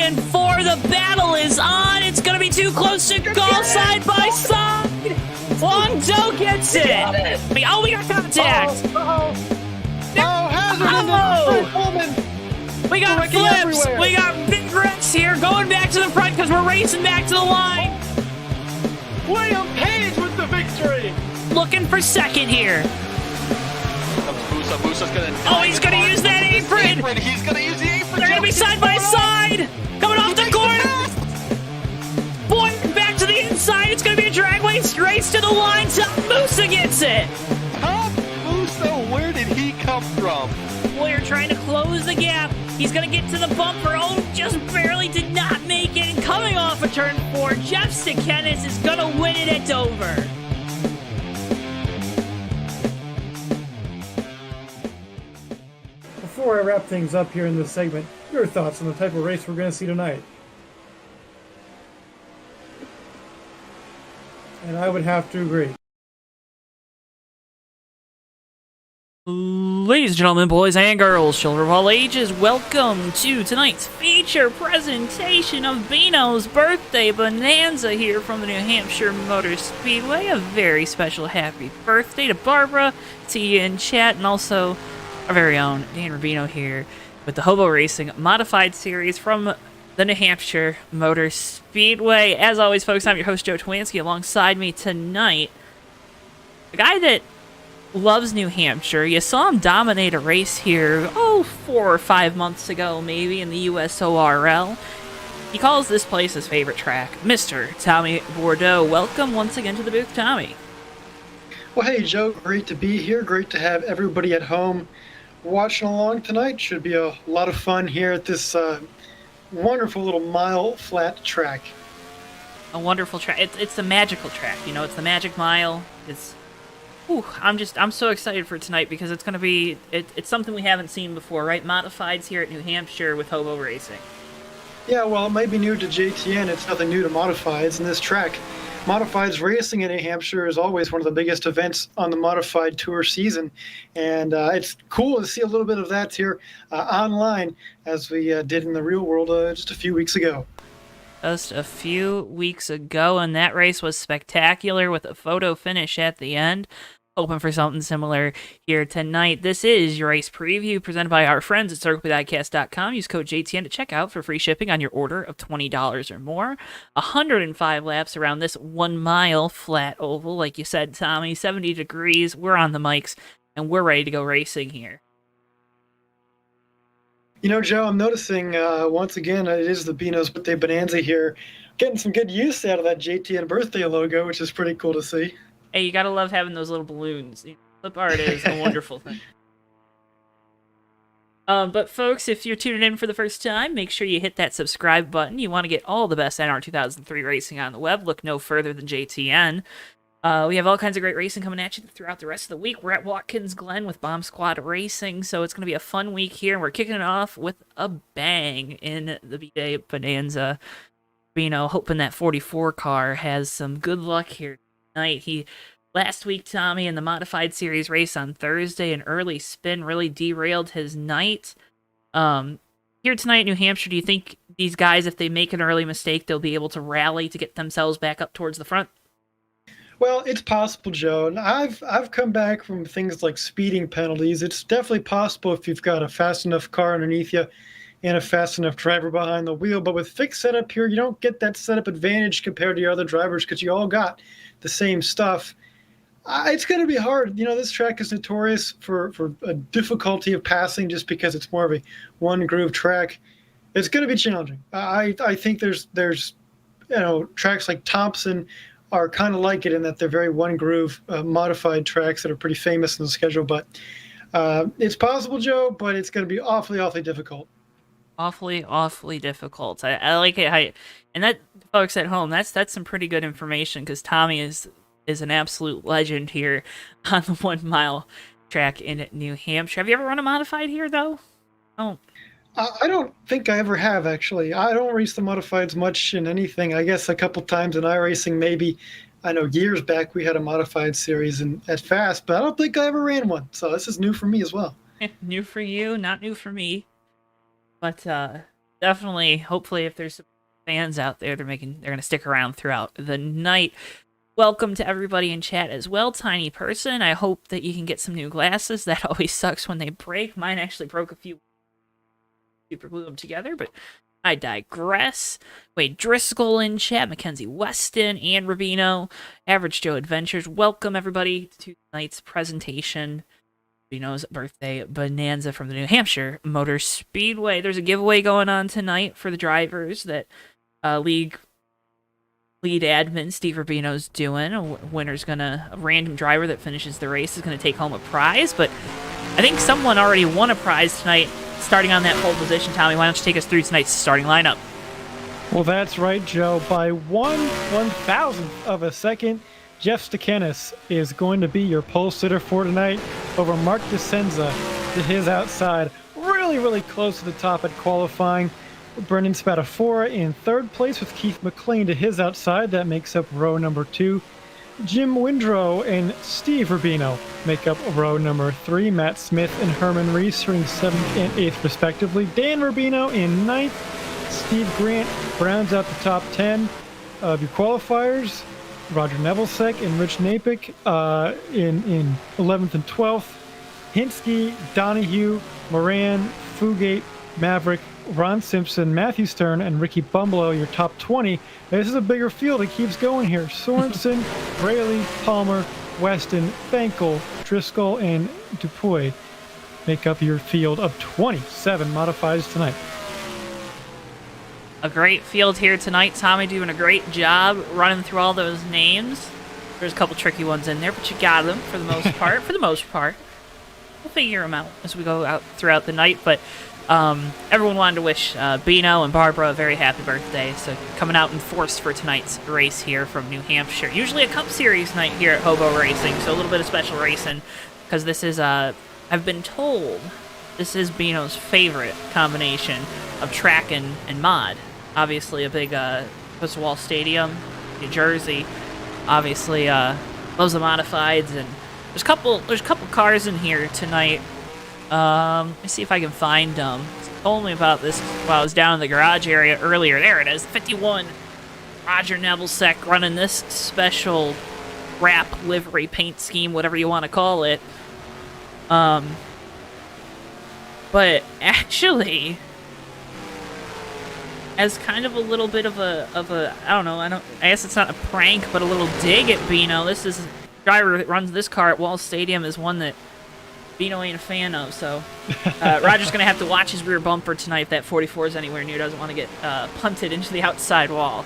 and 4. The battle is on. It's going to be too close to go side by side. Long Joe gets it. We got contact. We got flips. Everywhere. We got big wrecks here. Going back to the front because we're racing back to the line. William Page with the victory. Looking for second here. Musa's gonna. Oh, he's gonna use that apron. He's gonna use the apron. They're gonna be side by side. Coming off the corner. Boy, back to the inside. It's gonna be a drag race to the line. Musa gets it. Tom Musa, where did he come from? Boyer trying to close the gap. He's gonna get to the bumper. Oh, just barely did not make it. And coming off of turn 4, Jeff Sikenis is gonna win it at Dover. Before I wrap things up here in this segment, your thoughts on the type of race we're going to see tonight? And I would have to agree. Ladies and gentlemen, boys and girls, children of all ages, welcome to tonight's feature presentation of Bino's birthday bonanza here from the New Hampshire Motor Speedway. A very special happy birthday to Barbara, to you in chat, and also our very own Dan Rubino here with the Hobo Racing Modified Series from the New Hampshire Motor Speedway. As always, folks, I'm your host, JoeTowNetwork. Alongside me tonight, a guy that loves New Hampshire. You saw him dominate a race here, 4 or 5 months ago, maybe, in the USORL. He calls this place his favorite track. Mr. Tommy Bordeaux, welcome once again to the booth, Tommy. Well, hey, Joe, great to be here. Great to have everybody at home watching along tonight. Should be a lot of fun here at this wonderful little mile flat track. A wonderful track. It's a magical track, you know. It's the Magic Mile. I'm so excited for tonight because it's going to be it's something we haven't seen before, right? Modifieds here at New Hampshire with Hobo Racing. Yeah, well, it might be new to JTN. It's nothing new to Modifieds in this track. Modifieds racing in New Hampshire is always one of the biggest events on the Modified Tour season, and it's cool to see a little bit of that here online as we did in the real world just a few weeks ago. Just a few weeks ago, and that race was spectacular with a photo finish at the end. Hoping for something similar here tonight. This is your race preview presented by our friends at CirclePitDiecast.com. Use code JTN to check out for free shipping on your order of $20 or more. 105 laps around this 1 mile flat oval. Like you said, Tommy, 70 degrees. We're on the mics, and we're ready to go racing here. You know, Joe, I'm noticing once again it is the Bino's birthday bonanza here. Getting some good use out of that JTN birthday logo, which is pretty cool to see. Hey, you gotta love having those little balloons. Flip art is a wonderful thing. But folks, if you're tuning in for the first time, make sure you hit that subscribe button. You want to get all the best NR 2003 racing on the web. Look no further than JTN. We have all kinds of great racing coming at you throughout the rest of the week. We're at Watkins Glen with Bomb Squad Racing, so it's going to be a fun week here. And we're kicking it off with a bang in the B-Day Bonanza. Bino, hoping that 44 car has some good luck here tonight. Last week, Tommy, in the Modified Series race on Thursday, an early spin really derailed his night. Here tonight in New Hampshire, do you think these guys, if they make an early mistake, they'll be able to rally to get themselves back up towards the front? Well, it's possible, Joe. And I've come back from things like speeding penalties. It's definitely possible if you've got a fast enough car underneath you and a fast enough driver behind the wheel. But with fixed setup here, you don't get that setup advantage compared to your other drivers because you all got the same stuff. It's going to be hard. You know, this track is notorious for a difficulty of passing just because it's more of a one-groove track. It's going to be challenging. I think there's tracks like Thompson are kind of like it in that they're very one-groove modified tracks that are pretty famous in the schedule. But it's possible, Joe, but it's going to be awfully, awfully difficult. Awfully difficult. I like it. And that, folks at home, that's some pretty good information because Tommy is an absolute legend here on the 1 mile track in New Hampshire. Have you ever run a modified here, though? Oh. I don't think I ever have, actually. I don't race the modifieds much in anything. I guess a couple times in iRacing, maybe. I know years back we had a modified series at Fast, but I don't think I ever ran one. So this is new for me as well. New for you, not new for me. But definitely, hopefully, if there's some fans out there, they're gonna stick around throughout the night. Welcome to everybody in chat as well, Tiny Person. I hope that you can get some new glasses. That always sucks when they break. Mine actually broke a few. Super glue them together, but I digress. Wade Driscoll in chat, Mackenzie Weston, and Rubino, Average Joe Adventures. Welcome everybody to tonight's presentation. Bino's birthday bonanza from the New Hampshire Motor Speedway. There's a giveaway going on tonight for the drivers that lead admin Steve Rubino's doing. A random driver that finishes the race is gonna take home a prize, but I think someone already won a prize tonight starting on that pole position. Tommy, why don't you take us through tonight's starting lineup? Well, that's right, Joe. By 1/1000th of a second, Jeff Stekenis is going to be your pole sitter for tonight over Mark DeSenza to his outside. Really, really close to the top at qualifying. Brendan Spadafora in third place with Keith McLean to his outside. That makes up row number 2. Jim Windrow and Steve Rubino make up row number 3. Matt Smith and Herman Reese are in 7th and 8th respectively. Dan Rubino in 9th. Steve Grant rounds out the top 10 of your qualifiers. Roger Nevelsek and Rich Napick in 11th and 12th. Hinsky, Donahue, Moran, Fugate, Maverick, Ron Simpson, Matthew Stern, and Ricky Bumblow, your top 20. This is a bigger field. It keeps going here. Sorensen, Braley, Palmer, Weston, Bankel, Driscoll, and Dupuy make up your field of 27 modifieds tonight. A great field here tonight. Tommy doing a great job running through all those names. There's a couple tricky ones in there, but you got them for the most part. For the most part. We'll figure them out as we go out throughout the night, but everyone wanted to wish Bino and Barbara a very happy birthday, so coming out in force for tonight's race here from New Hampshire. Usually a Cup Series night here at HOBO Racing, so a little bit of special racing, because this is, I've been told, this is Bino's favorite combination of track and mod. Obviously a big Wall Stadium, New Jersey, obviously loves the modifieds, and there's a couple cars in here tonight. Let me see if I can find them. Told me about this while I was down in the garage area earlier. There it is, 51. Roger Nevelsek running this special wrap livery paint scheme, whatever you want to call it. But actually, as kind of a little bit of a I don't know, I guess it's not a prank, but a little dig at Bino. This is driver that runs this car at Wall Stadium is one that Bino ain't a fan of, so Roger's gonna have to watch his rear bumper tonight if that 44 is anywhere near. Doesn't want to get punted into the outside wall.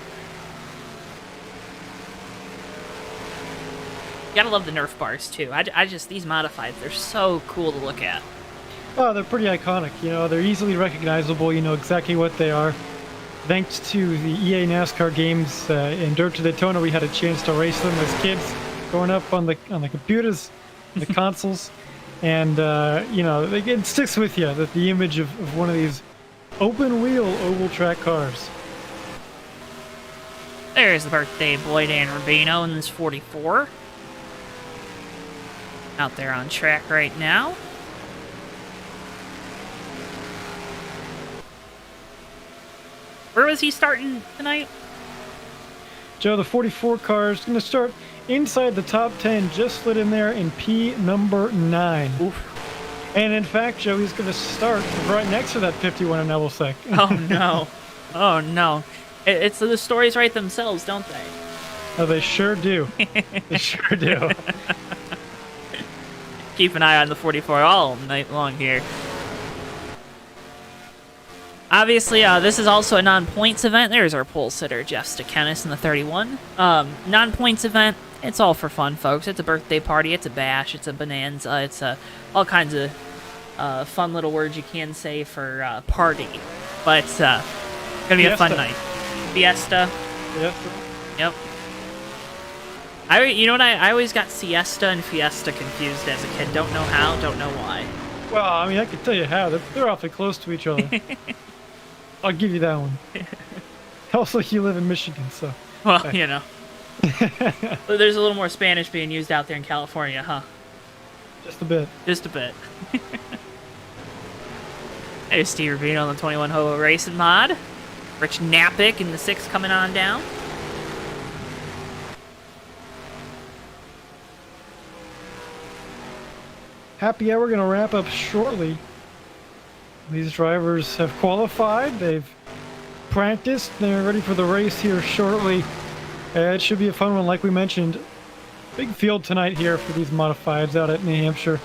You gotta love the Nerf bars too. I just, these modifieds, they're so cool to look at. Oh, they're pretty iconic. You know, they're easily recognizable. You know exactly what they are. Thanks to the EA NASCAR games in Dirt to Daytona, we had a chance to race them as kids, growing up on the computers, the consoles. And, you know, it sticks with you, that the image of one of these open-wheel oval track cars. There's the birthday boy, Dan Rubino, in this 44. Out there on track right now. Where was he starting tonight? Joe, the 44 car is going to start inside the top 10, just slid in there in P number 9. Oof. And in fact, Joe, he's going to start right next to that 51 in Nevelsek. Oh, no. Oh, no. It's the stories write themselves, don't they? Oh, they sure do. They sure do. Keep an eye on the 44 all night long here. Obviously, this is also a non-points event. There's our pole sitter, Jeff Stekenis in the 31. Non-points event, it's all for fun, folks. It's a birthday party, it's a bash, it's a bonanza, it's all kinds of fun little words you can say for party. But it's going to be a fun night. Fiesta. Yep. You know what? I always got siesta and fiesta confused as a kid. Don't know how, don't know why. Well, I mean, I can tell you how. They're awfully close to each other. I'll give you that one. Also, you live in Michigan, so. Well, hey. You know. There's a little more Spanish being used out there in California, huh? Just a bit. Just a bit. There's Steve Rubino on the 21 HOBO Racing mod. Rich Napick in the 6 coming on down. Happy hour going to wrap up shortly. These drivers have qualified. They've practiced. They're ready for the race here shortly. It should be a fun one, like we mentioned. Big field tonight here for these modifieds out at New Hampshire,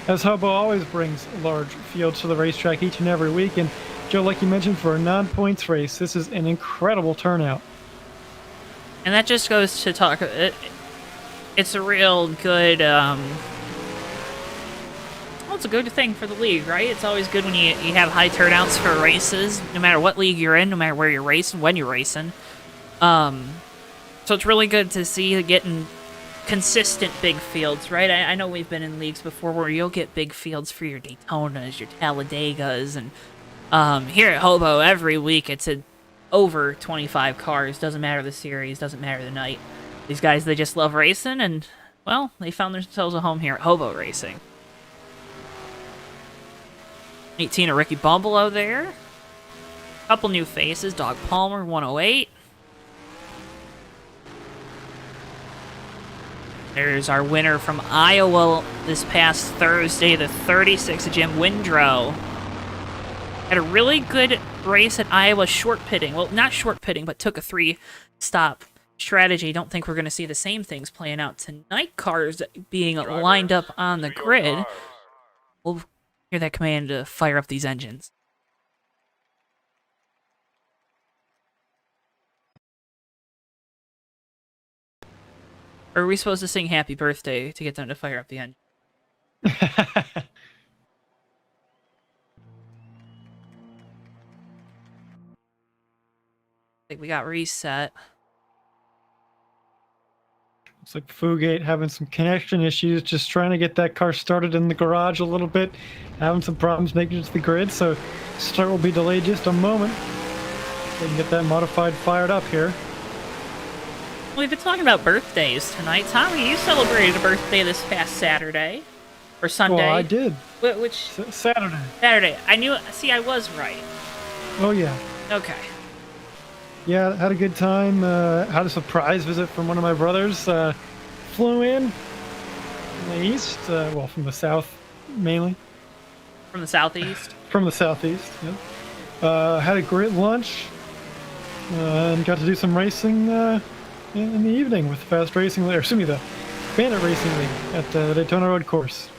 as HOBO always brings large fields to the racetrack each and every week. And Joe, like you mentioned, for a non-points race, this is an incredible turnout. And that just goes to talk. It's a real good. Well, it's a good thing for the league, right? It's always good when you have high turnouts for races, no matter what league you're in, no matter where you're racing, when you're racing. So it's really good to see getting consistent big fields, right? I know we've been in leagues before where you'll get big fields for your Daytonas, your Talladegas, and here at HOBO, every week it's over 25 cars. Doesn't matter the series, doesn't matter the night. These guys, they just love racing, and, well, they found themselves a home here at HOBO Racing. 18 of Ricky Bumbleow there. Couple new faces. Dog Palmer, 108. There's our winner from Iowa this past Thursday, the 36 of Jim Windrow. Had a really good race at Iowa short pitting. Well, not short pitting, but took a 3-stop strategy. Don't think we're going to see the same things playing out tonight. Cars being lined up on the grid. We'll hear that command to fire up these engines. Or are we supposed to sing happy birthday to get them to fire up the engine? I think we got reset. Looks like Fugate having some connection issues, just trying to get that car started in the garage a little bit, having some problems making it to the grid, so start will be delayed just a moment. We can get that modified fired up here. We've been talking about birthdays tonight. Tommy, you celebrated a birthday this past Saturday. Or Sunday. Well, I did. Which? Saturday. Saturday. I knew. See, I was right. Oh, yeah. Okay. Yeah, had a good time. Had a surprise visit from one of my brothers. Flew in from the east, well, from the south, mainly. From the southeast? From the southeast, yeah. Had a great lunch. And got to do some racing in the evening with the Fast Racing League, or excuse me, the Bandit Racing League at the Daytona Road Course.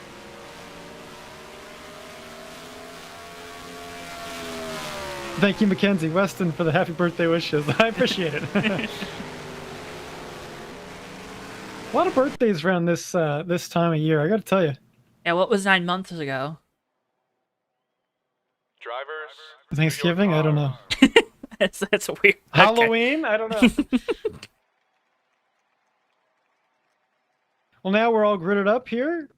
Thank you, Mackenzie Weston, for the happy birthday wishes. I appreciate it. A lot of birthdays around this this time of year, I gotta tell you. Yeah, what was 9 months ago? Drivers. Thanksgiving? I don't know. That's a weird. Halloween? I don't know. Well, now we're all gridded up here.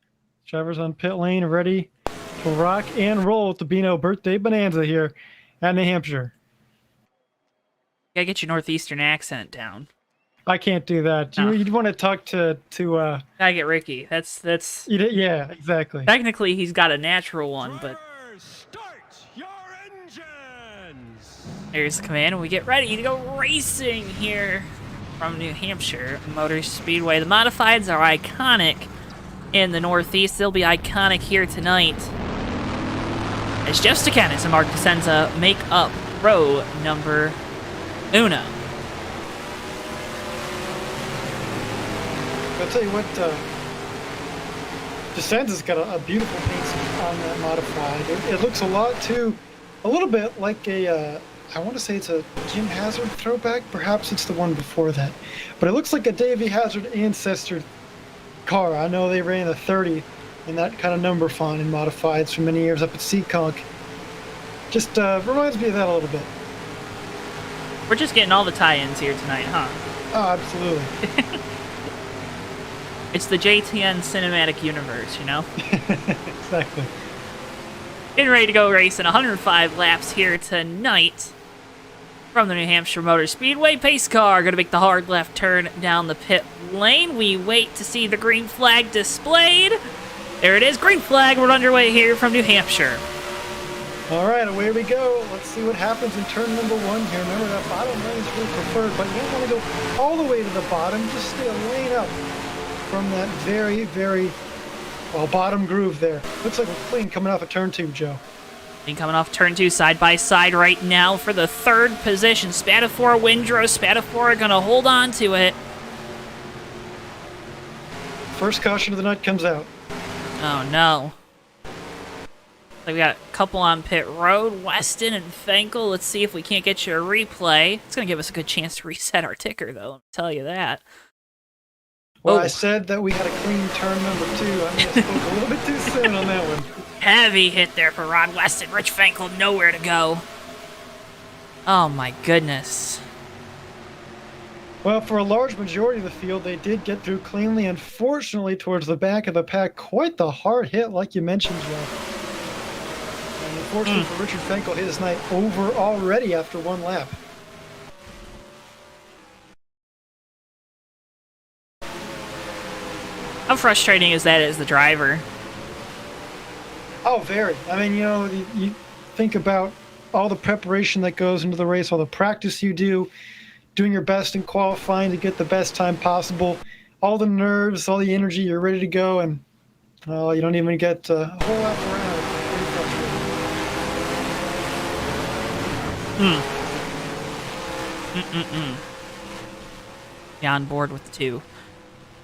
Drivers on pit lane, ready to rock and roll with the Bino birthday bonanza here at New Hampshire. You gotta get your northeastern accent down. I can't do that. No. You'd want to talk to Gotta get Ricky. That's. yeah, exactly. Technically, he's got a natural one, but. Start your engines. There's the command, and we get ready to go racing here from New Hampshire Motor Speedway. The modifieds are iconic in the Northeast. They'll be iconic here tonight, as Jeff Stakanis and Mark DeSenza make up row number uno. I'll tell you what, DeSenza's got a beautiful paint on that modified. It looks a little bit like a, I want to say it's a Jim Hazard throwback. Perhaps it's the one before that. But it looks like a Davey Hazard ancestor car. I know they ran a 30 in that kind of number font in modifieds for many years up at Seekonk. Just reminds me of that a little bit. We're just getting all the tie-ins here tonight, huh? Oh, absolutely. It's the JTN cinematic universe, you know? Exactly. Getting ready to go racing 105 laps here tonight from the New Hampshire Motor Speedway. Pace car going to make the hard left turn down the pit lane. We wait to see the green flag displayed. There it is, green flag. We're underway here from New Hampshire. All right, away we go. Let's see what happens in turn number 1 here. Remember, that bottom lane is really preferred, but you don't want to go all the way to the bottom. Just stay a lane up from that very, very, well, bottom groove there. Looks like we're clean coming off of turn 2, Joe. Coming off turn 2 side by side right now for the 3rd position. Spatafor, Windrow, Spatafor going to hold on to it. First caution of the night comes out. Oh no. We got a couple on pit road, Weston and Fenkel. Let's see if we can't get you a replay. It's going to give us a good chance to reset our ticker, though. Let me tell you that. Well, I said that we had a clean turn number 2. I may have spoke a little bit too soon on that one. Heavy hit there for Rod Weston. Rich Fenkel, nowhere to go. Oh, my goodness. Well, for a large majority of the field, they did get through cleanly. Unfortunately, towards the back of the pack, quite the hard hit, like you mentioned, Joe. And unfortunately for Richard Fenkel, his night over already after 1 lap. How frustrating is that as the driver? Oh, very. I mean, you think about all the preparation that goes into the race, all the practice you do, doing your best in qualifying to get the best time possible, all the nerves, all the energy, you're ready to go, and you don't even get a whole lap around. Yeah, on board with the 2.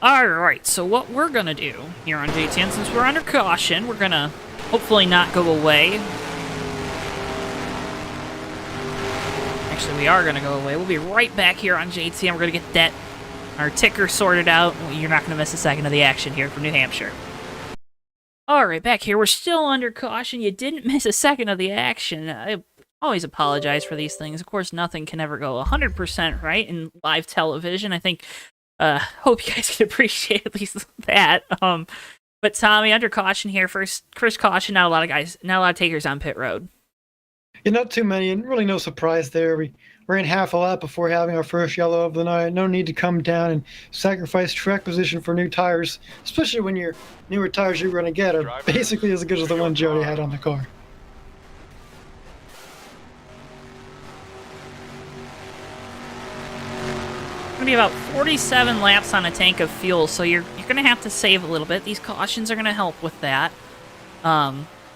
Alright, so what we're gonna do here on JTN, since we're under caution, we're gonna hopefully not go away. Actually, we are gonna go away. We'll be right back here on JTN. We're gonna get our ticker sorted out. You're not gonna miss a second of the action here from New Hampshire. Alright, back here. We're still under caution. You didn't miss a second of the action. I always apologize for these things. Of course, nothing can ever go 100% right in live television. I think hope you guys can appreciate at least that. But Tommy, under caution here, first caution, not a lot of takers on pit road. Yeah, not too many, and really no surprise there. We ran half a lap before having our first yellow of the night. No need to come down and sacrifice track position for new tires, especially when your newer tires you're going to get are basically as good as the one Jody had on the car. Going to be about 47 laps on a tank of fuel, so you're going to have to save a little bit. These cautions are going to help with that,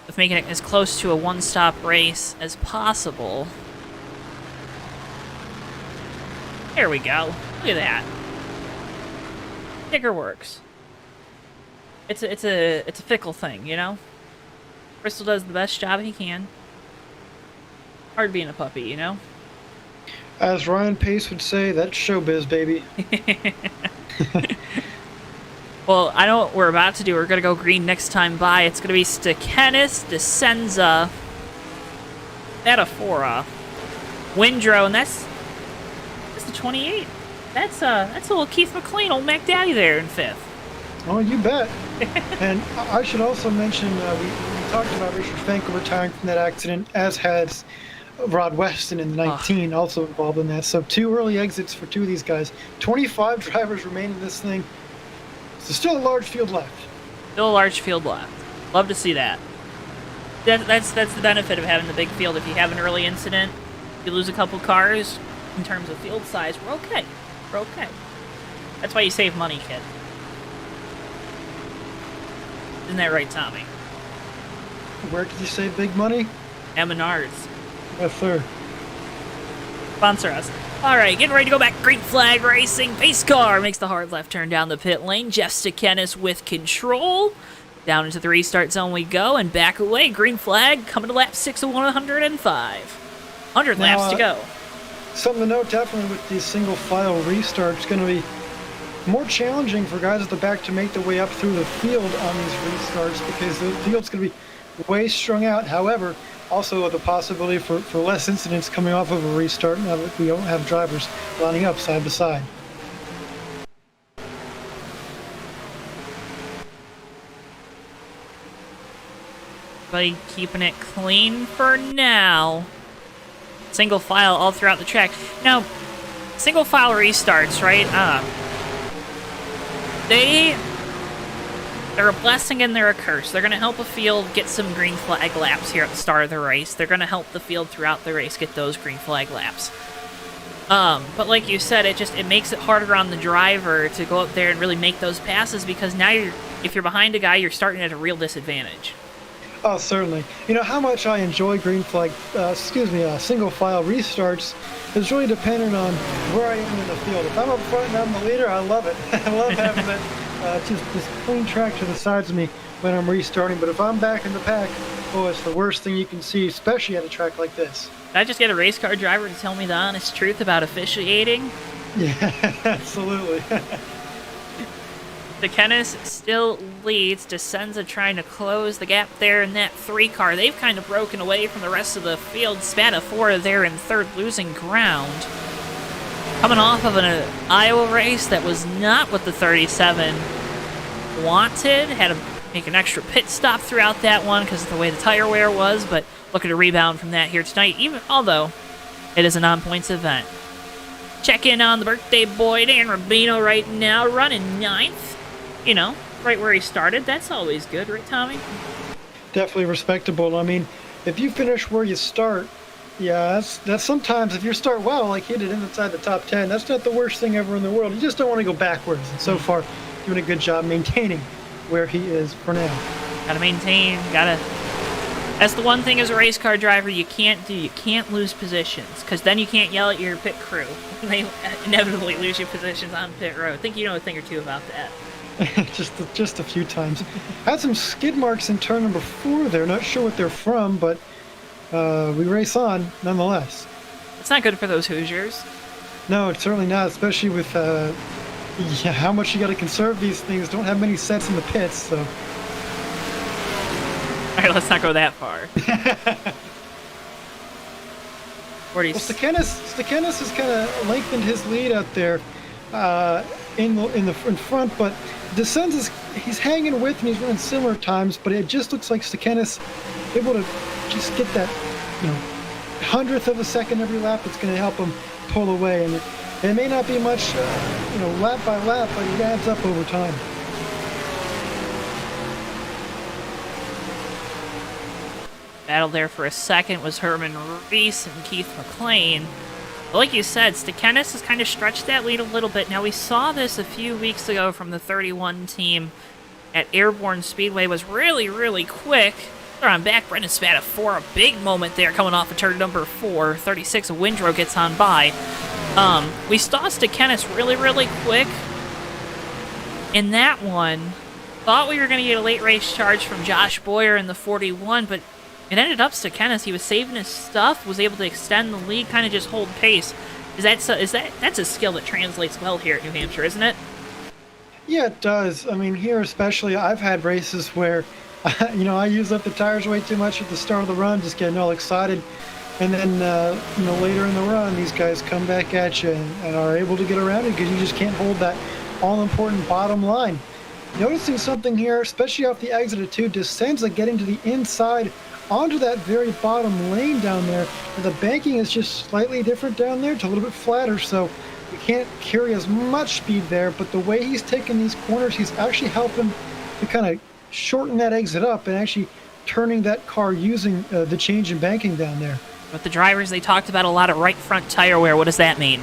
with making it as close to a one-stop race as possible. There we go. Look at that. Ticker works. It's a fickle thing, you know. Bristol does the best job he can. Hard being a puppy, you know. As Ryan Pace would say, that's showbiz, baby. Well, I know what we're about to do. We're going to go green next time by. It's going to be Stakenis, Descenza, Metaphora, Windrow, and that's the 28. That's a little Keith McLean, old Mac Daddy there in 5th. Oh, you bet. And I should also mention, we talked about Richard Fenkel retiring from that accident, as has Rod Weston in 19, also involved in that. So 2 early exits for 2 of these guys. 25 drivers remain in this thing. So still a large field left. Still a large field left. Love to see that. That's the benefit of having the big field. If you have an early incident, you lose a couple cars, in terms of field size, we're okay. We're okay. That's why you save money, kid. Isn't that right, Tommy? Where did you save big money? Menards. Yes, sir. Sponsor us. All right, getting ready to go back. Green flag racing. Pace car makes the hard left turn down the pit lane. Jeff Stakenis with control. Down into the restart zone we go, and back away. Green flag coming to lap 6 of 105. 100 laps to go. Something to note, definitely, with these single file restarts, it's going to be more challenging for guys at the back to make their way up through the field on these restarts, because the field's going to be way strung out. However, also the possibility for less incidents coming off of a restart now that we don't have drivers lining up side by side. Everybody keeping it clean for now. Single file all throughout the track. Now, single file restarts, right? They're a blessing and they're a curse. They're going to help a field get some green flag laps here at the start of the race. They're going to help the field throughout the race get those green flag laps. But like you said, it makes it harder on the driver to go up there and really make those passes, because now if you're behind a guy, you're starting at a real disadvantage. Oh, certainly. You know, how much I enjoy green flag, single file restarts is really dependent on where I am in the field. If I'm up front and I'm the leader, I love it. I love having that just this clean track to the sides of me when I'm restarting. But if I'm back in the pack, oh, it's the worst thing you can see, especially at a track like this. Did I just get a race car driver to tell me the honest truth about officiating? Yeah, absolutely. Kennis still leads. Descenza trying to close the gap there in that 3 car. They've kind of broken away from the rest of the field. Spatafora there in 3rd, losing ground. Coming off of an Iowa race that was not what the 37 wanted. Had to make an extra pit stop throughout that one because of the way the tire wear was, but looking to rebound from that here tonight, even although it is a non-points event. Check in on the birthday boy, Dan Rubino, right now, running 9th. You know, right where he started. That's always good, right, Tommy? Definitely respectable. I mean, if you finish where you start, yeah, that's sometimes, if you start well, like he did inside the top 10, that's not the worst thing ever in the world. You just don't want to go backwards. And so far, doing a good job maintaining where he is for now. Gotta maintain, that's the one thing as a race car driver you can't do. You can't lose positions, because then you can't yell at your pit crew. They inevitably lose your positions on pit road. I think you know a thing or two about that. just a few times. Had some skid marks in turn number 4 there. Not sure what they're from, but we race on nonetheless. It's not good for those Hoosiers. No, it's certainly not, especially with how much you got to conserve these things. Don't have many sets in the pits, so. All right, let's not go that far. Well, Stakenis has kind of lengthened his lead out there in front, but Descenz he's hanging with and he's running similar times, but it just looks like Stakenis able to just get that 100th of a second every lap that's going to help him pull away, and it may not be much lap by lap, but it adds up over time. Battle there for a second was Herman Reese and Keith McLean. But like you said, Stakenis has kind of stretched that lead a little bit. Now, we saw this a few weeks ago from the 31 team at Airborne Speedway. Was really, really quick. They're on back. Brendan Spatafora, a big moment there coming off of turn number 4. 36, Windrow gets on by. We saw Stakenis really, really quick in that one. Thought we were going to get a late race charge from Josh Boyer in the 41, but it ended up Stakenis. He was saving his stuff, was able to extend the lead, kind of just hold pace. That's a skill that translates well here at New Hampshire, isn't it? Yeah, it does. I mean, here especially, I've had races where, I use up the tires way too much at the start of the run, just getting all excited, and then later in the run, these guys come back at you and are able to get around it because you just can't hold that all-important bottom line. Noticing something here, especially off the exit of 2, Descenza getting to the inside onto that very bottom lane down there. And the banking is just slightly different down there. It's a little bit flatter, so you can't carry as much speed there. But the way he's taking these corners, he's actually helping to kind of shorten that exit up and actually turning that car using the change in banking down there. With the drivers, they talked about a lot of right front tire wear. What does that mean?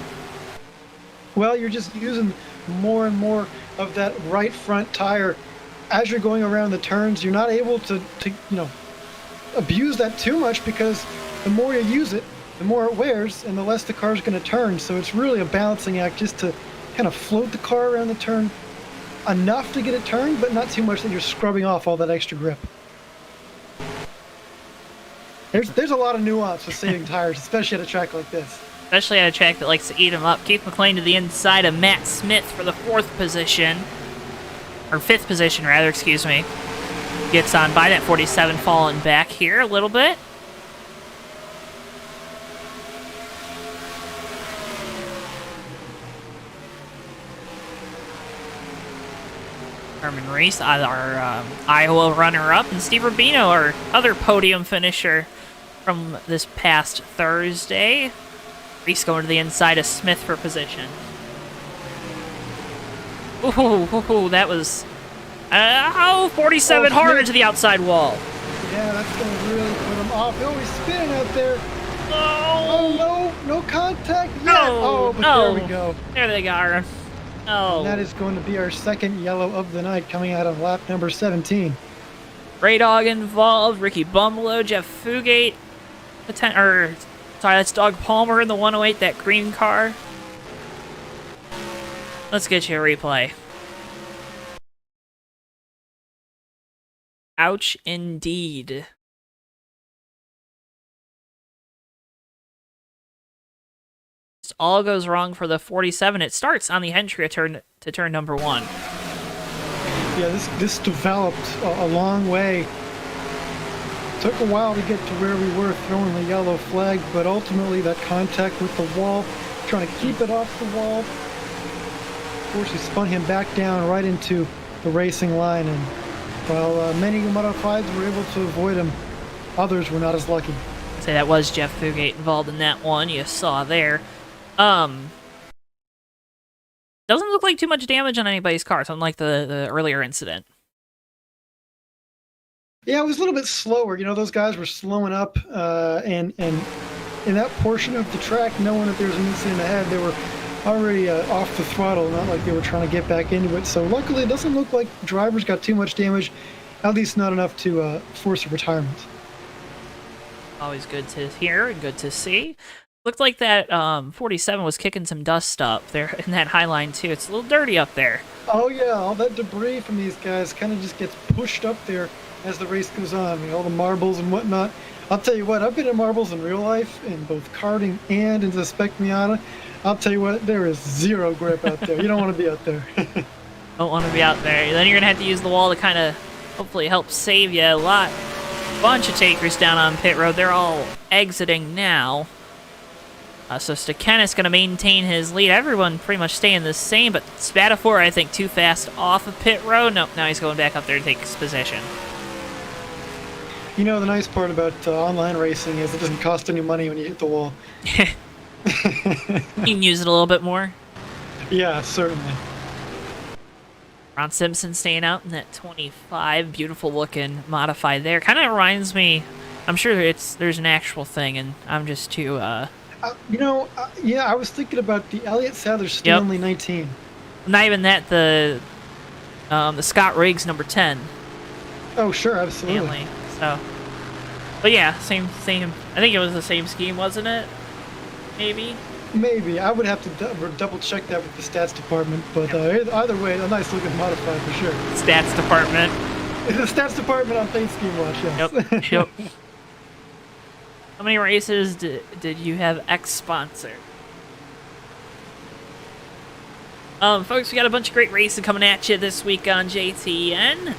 Well, you're just using more and more of that right front tire as you're going around the turns. You're not able to abuse that too much, because the more you use it, the more it wears and the less the car's going to turn. So it's really a balancing act just to kind of float the car around the turn enough to get it turned, but not too much that you're scrubbing off all that extra grip. There's a lot of nuance with saving tires, especially at a track like this. Especially at a track that likes to eat them up. Keith McLean to the inside of Matt Smith for the 4th position. Or 5th position, rather, excuse me. Gets on by that 47, falling back here a little bit. Herman Reese, our Iowa runner-up, and Steve Rubino, our other podium finisher from this past Thursday. Reese going to the inside of Smith for position. Ooh, that was Oh, 47 Oh, harder Smith. to the outside wall. Yeah, that's going to really put him off. Oh, he's spinning out there. Oh, Oh, no contact yet. no, Oh, but no. there we go. There they are. Oh, And that is going to be our second yellow of the night, coming out on lap number 17. Ray Dog involved, Ricky Bumbelow, Jeff Fugate, sorry, that's Doug Palmer in the 108, that green car. Let's get you a replay. Ouch, indeed. This all goes wrong for the 47. It starts on the entry to turn number 1. Yeah, this developed a long way. Took a while to get to where we were throwing the yellow flag, but ultimately that contact with the wall, trying to keep it off the wall, of course, he spun him back down right into the racing line, and while many modifieds were able to avoid him, others were not as lucky. I'd say that was Jeff Fugate involved in that one, you saw there. Doesn't look like too much damage on anybody's cars, unlike the earlier incident. Yeah, it was a little bit slower. You know, those guys were slowing up, and in that portion of the track, knowing that there was an incident ahead, they were already off the throttle, not like they were trying to get back into it. So luckily, it doesn't look like drivers got too much damage, at least not enough to force a retirement. Always good to hear and good to see. Looked like that 47 was kicking some dust up there in that high line, too. It's a little dirty up there. Oh, yeah, all that debris from these guys kind of just gets pushed up there as the race goes on. I mean, all the marbles and whatnot. I'll tell you what, I've been in marbles in real life, in both karting and in the Spec Miata. I'll tell you what, there is zero grip out there. You don't want to be out there. Don't want to be out there. Then you're going to have to use the wall to kind of hopefully help save you. A bunch of takers down on pit road. They're all exiting now. So Stakhenis going to maintain his lead. Everyone pretty much staying the same, but Spatafor, I think, too fast off of pit road. Nope, now he's going back up there to take his position. You know, the nice part about online racing is it doesn't cost any money when you hit the wall. You can use it a little bit more. Yeah, certainly. Ron Simpson staying out in that 25. Beautiful looking modified there. Kind of reminds me, I'm sure there's an actual thing, and I'm just too... yeah, I was thinking about the Elliott Sadler Stanley 19. Not even that, the Scott Riggs number 10. Oh, sure, absolutely. Stanley. So, but yeah, same. I think it was the same scheme, wasn't it? Maybe. Maybe. I would have to double check that with the stats department, but either way, a nice looking modified for sure. Stats department. The stats department on Paint Scheme Watch, yes. Yep. How many races did you have X sponsor? Folks, we got a bunch of great races coming at you this week on JTN.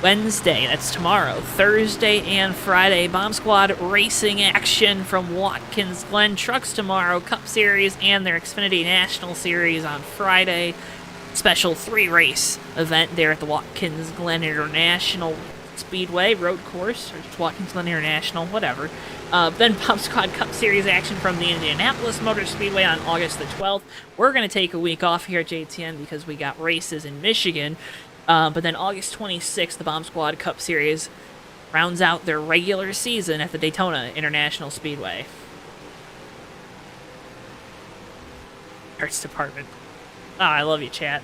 Wednesday, that's tomorrow, Thursday and Friday, Bomb Squad racing action from Watkins Glen. Trucks tomorrow, Cup Series and their Xfinity National Series on Friday. Special 3-race event there at the Watkins Glen International Speedway road course, or just Watkins Glen International, whatever. Then Bomb Squad Cup Series action from the Indianapolis Motor Speedway on August the 12th. We're going to take a week off here at JTN because we got races in Michigan. But then August 26th, the Bomb Squad Cup Series rounds out their regular season at the Daytona International Speedway. Arts Department. I love you, chat.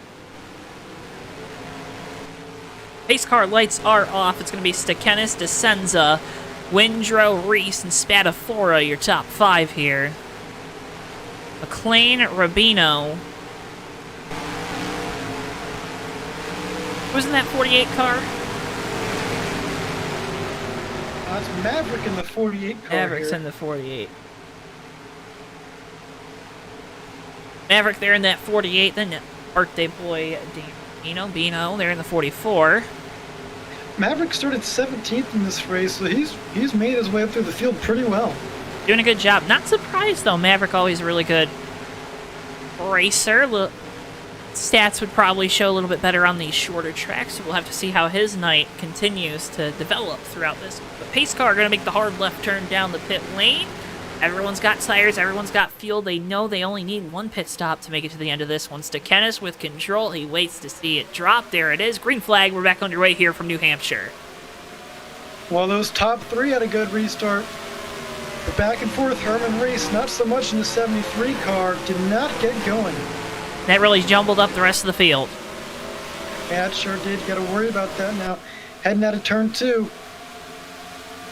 Pace car lights are off. It's going to be Stakhenis, Descenza, Windrow, Reese, and Spatafora, your top 5 here. McLean, Rubino. Who's in that 48 car? It's Maverick in the 48 car. Maverick's in the 48. Maverick there in that 48. Then birthday boy Bino, they're in the 44. Maverick started 17th in this race, so he's made his way up through the field pretty well. Doing a good job. Not surprised, though. Maverick always a really good racer. Stats would probably show a little bit better on these shorter tracks, so we'll have to see how his night continues to develop throughout this. But pace car going to make the hard left turn down the pit lane. Everyone's got tires, everyone's got fuel. They know they only need one pit stop to make it to the end of this one. Stakenis with control. He waits to see it drop. There it is. Green flag. We're back underway here from New Hampshire. Well, those top three had a good restart. The back and forth Herman race, not so much in the 73 car, did not get going. That really jumbled up the rest of the field. Yeah, it sure did. You got to worry about that now. Heading out of turn 2.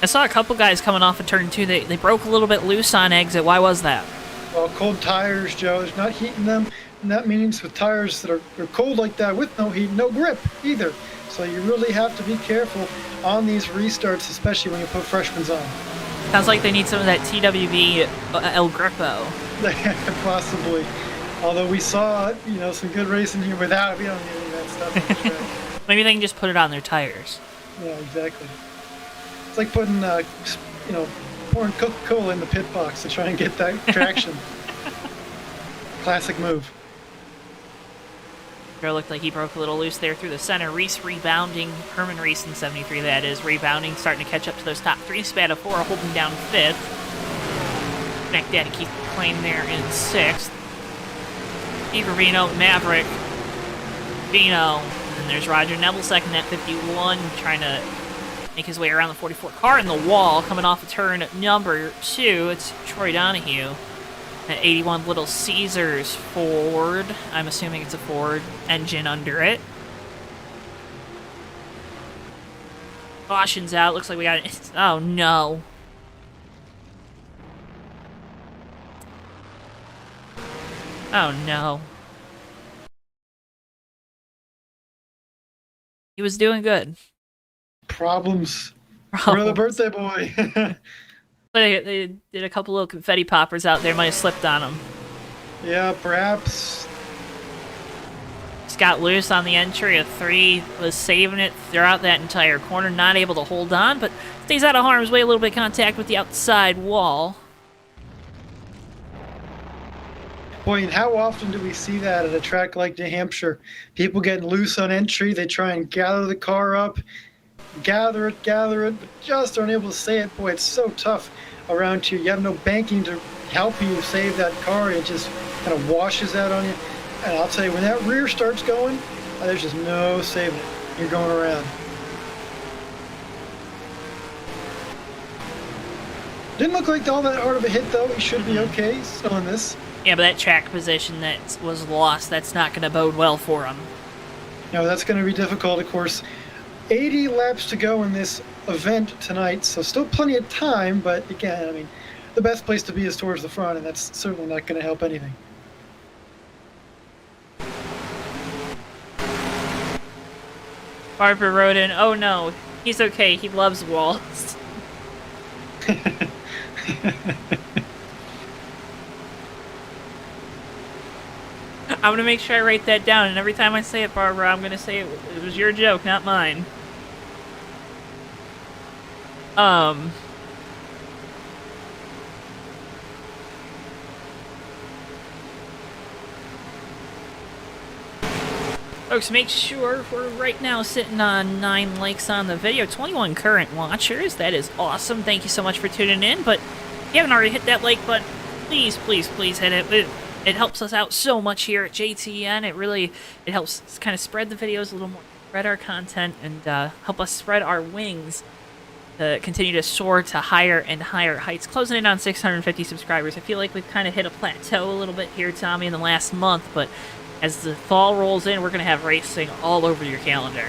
I saw a couple guys coming off of turn 2. They broke a little bit loose on exit. Why was that? Well, cold tires, Joe. It's not heating them, and that means with tires that are cold like that with no heat, no grip either. So you really have to be careful on these restarts, especially when you put freshmen on. Sounds like they need some of that TWB El Grippo. Possibly. Although we saw, some good racing here without it. We don't need any of that stuff on the track. Maybe they can just put it on their tires. Yeah, exactly. It's like putting, pouring Coca-Cola in the pit box to try and get that traction. Classic move. Sure looked like he broke a little loose there through the center. Reese rebounding. Herman Reese in 73, that is. Rebounding, starting to catch up to those top three. Spat of 4, holding down 5th. Back down to keep the claim there in 6th. Steve Rubino, Maverick, Bino. And then there's Roger Neville second at 51, trying to make his way around the 44 car in the wall, coming off of turn number 2. It's Troy Donahue. At 81, Little Caesars Ford. I'm assuming it's a Ford engine under it. Caution's out. Looks like we got it. Oh, no. Oh, no. He was doing good. Problems. For the birthday boy. They did a couple little confetti poppers out there. Might have slipped on them. Yeah, perhaps. Just got loose on the entry of 3. Was saving it throughout that entire corner. Not able to hold on, but stays out of harm's way. A little bit of contact with the outside wall. Boy, and how often do we see that at a track like New Hampshire? People getting loose on entry. They try and gather the car up. Gather it, but just aren't able to say it. Boy, it's so tough around here. You have no banking to help you save that car. It just kind of washes out on you. And I'll tell you, when that rear starts going, there's just no saving it. You're going around. Didn't look like all that hard of a hit, though. He should be okay still in this. Yeah, but that track position that was lost, that's not going to bode well for him. No, that's going to be difficult, of course. 80 laps to go in this event tonight, so still plenty of time, but again, I mean, the best place to be is towards the front, and that's certainly not going to help anything. Barbara wrote in, oh no, he's okay, he loves walls. I'm going to make sure I write that down, and every time I say it, Barbara, I'm going to say it was your joke, not mine. Folks, make sure we're right now sitting on 9 likes on the video, 21 current watchers. That is awesome. Thank you so much for tuning in, but if you haven't already hit that like button, please hit it. It helps us out so much here at JTN. It helps kind of spread the videos a little more, spread our content, and help us spread our wings to continue to soar to higher and higher heights. Closing in on 650 subscribers. I feel like we've kind of hit a plateau a little bit here, Tommy, in the last month, but as the fall rolls in, we're going to have racing all over your calendar.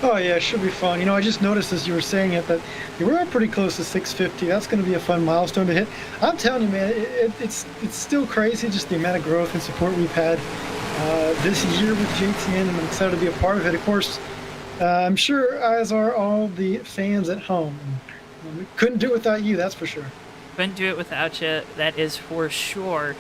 Oh yeah, it should be fun. I just noticed as you were saying it that you were pretty close to 650. That's going to be a fun milestone to hit. I'm telling you, man, it's still crazy just the amount of growth and support we've had this year with JTN, and I'm excited to be a part of it. Of course, I'm sure as are all the fans at home. We couldn't do it without you, that's for sure. Couldn't do it without you, that is for sure.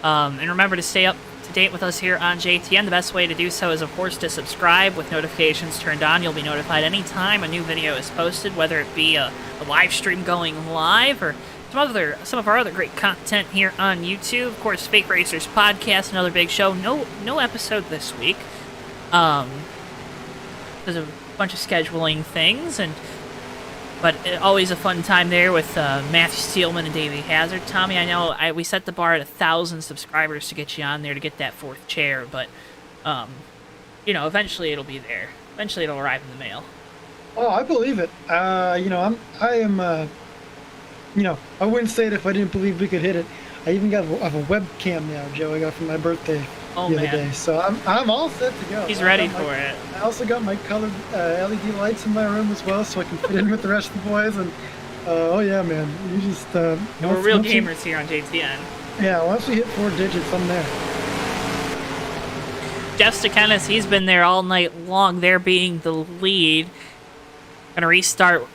And remember to stay up to date with us here on JTN. The best way to do so is, of course, to subscribe with notifications turned on. You'll be notified anytime a new video is posted, whether it be a live stream going live or some of our other great content here on YouTube. Of course, Fake Racers Podcast, another big show. No episode this week. There's a bunch of scheduling things, and But always a fun time there with Matthew Steelman and Davey Hazard. Tommy, I know we set the bar at 1,000 subscribers to get you on there to get that 4th chair, but, you know, eventually it'll be there. Eventually it'll arrive in the mail. Oh, I believe it. You know, you know, I wouldn't say it if I didn't believe we could hit it. I even got I have a webcam now, Joe. I got for my birthday the other day, so I'm all set to go. He's ready for it. I also got my colored LED lights in my room as well, so I can fit in with the rest of the boys. And oh yeah, man, you just we're real gamers here on JTN. Yeah, once we hit 4 digits, I'm there. Jeff Stekenis, he's been there all night long, there being the lead. Gonna restart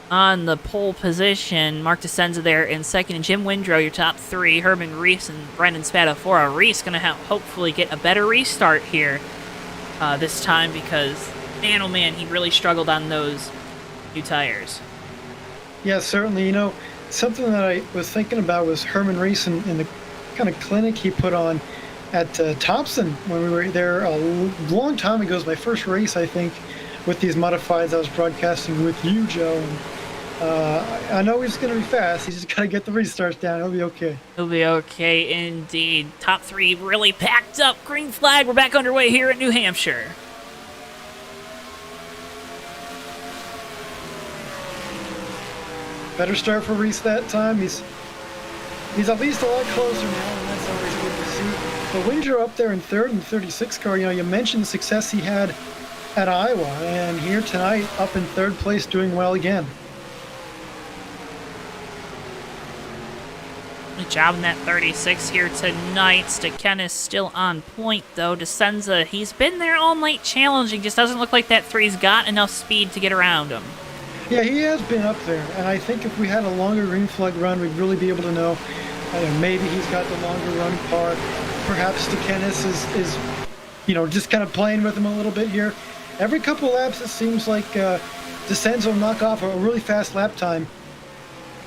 on the pole position. Mark DeSenza there in second, and Jim Windrow, your top 3. Herman Reese and Brendan Spadafora. Reese gonna hopefully get a better restart here this time, because man, oh man, he really struggled on those new tires. Yeah, certainly. You know, something that I was thinking about was Herman Reese in the kind of clinic he put on at Thompson when we were there a long time ago. It was my first race, I think, with these modifieds. I was broadcasting with you, Joe. And, I know he's going to be fast. He's just got to get the restarts down. He'll be okay. He'll be okay indeed. Top 3 really packed up. Green flag. We're back underway here in New Hampshire. Better start for Reese that time. He's at least a lot closer now, and that's always good to see. The Windrow up there in 3rd and 36 car. You know, you mentioned the success he had at Iowa, and here tonight up in 3rd place doing well again. Good job in that 36 here tonight. Stekenis still on point, though. DeSenza, he's been there all night challenging. Just doesn't look like that 3's got enough speed to get around him. Yeah, he has been up there, and I think if we had a longer green flag run, we'd really be able to know. Maybe he's got the longer run car. Perhaps Stekenis is, you know, just kind of playing with him a little bit here. Every couple laps, it seems like DeSenza will knock off a really fast lap time,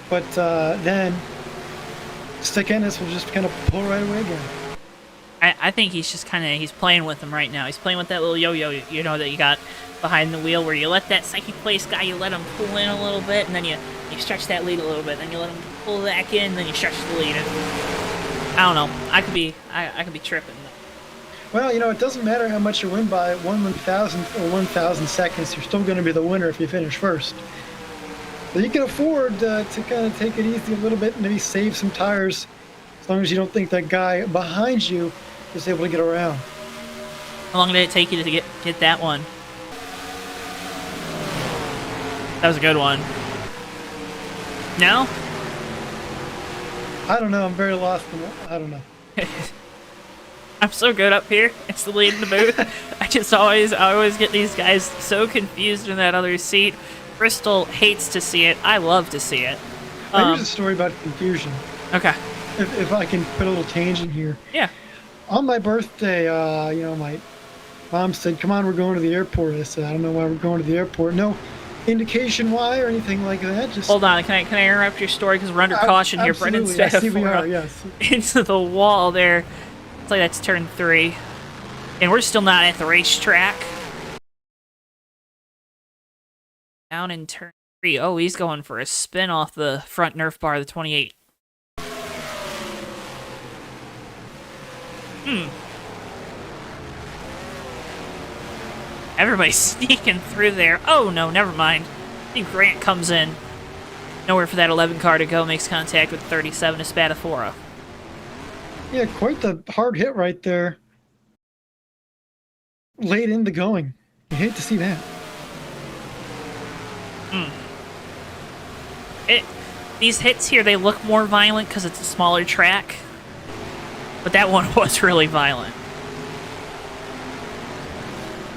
but then Stekenis will just kind of pull right away again. I think he's just kind of, he's playing with him right now. He's playing with that little yo-yo, you know, that you got behind the wheel, where you let that second place guy, you let him pull in a little bit, and then you stretch that lead a little bit, then you let him pull back in, then you stretch the lead. And I don't know. I could be tripping. Well, you know, it doesn't matter how much you win by 1/1000th or 1,000 seconds. You're still going to be the winner if you finish first. So you can afford to kind of take it easy a little bit and maybe save some tires, as long as you don't think that guy behind you is able to get around. How long did it take you to get that one? That was a good one. No? I don't know. I'm very lost in it. I don't know. I'm so good up here. It's the lead in the booth. I always get these guys so confused in that other seat. Bristol hates to see it. I love to see it. Here's a story about confusion. Okay. If I can put a little tangent here. Yeah. On my birthday, you know, my mom said, "Come on, we're going to the airport." I said, "I don't know why we're going to the airport." No indication why or anything like that. Just hold on. Can I interrupt your story, because we're under caution here. Brendan Spadafora, yes. Into the wall there. It's like that's turn 3, and we're still not at the racetrack. Down in turn 3. Oh, he's going for a spin off the front Nerf bar of the 28. Everybody's sneaking through there. Oh, no, never mind. I think Grant comes in. Nowhere for that 11 car to go. Makes contact with 37 to Spadafora. Yeah, quite the hard hit right there. Late in the going. You hate to see that. These hits here, they look more violent because it's a smaller track. But that one was really violent.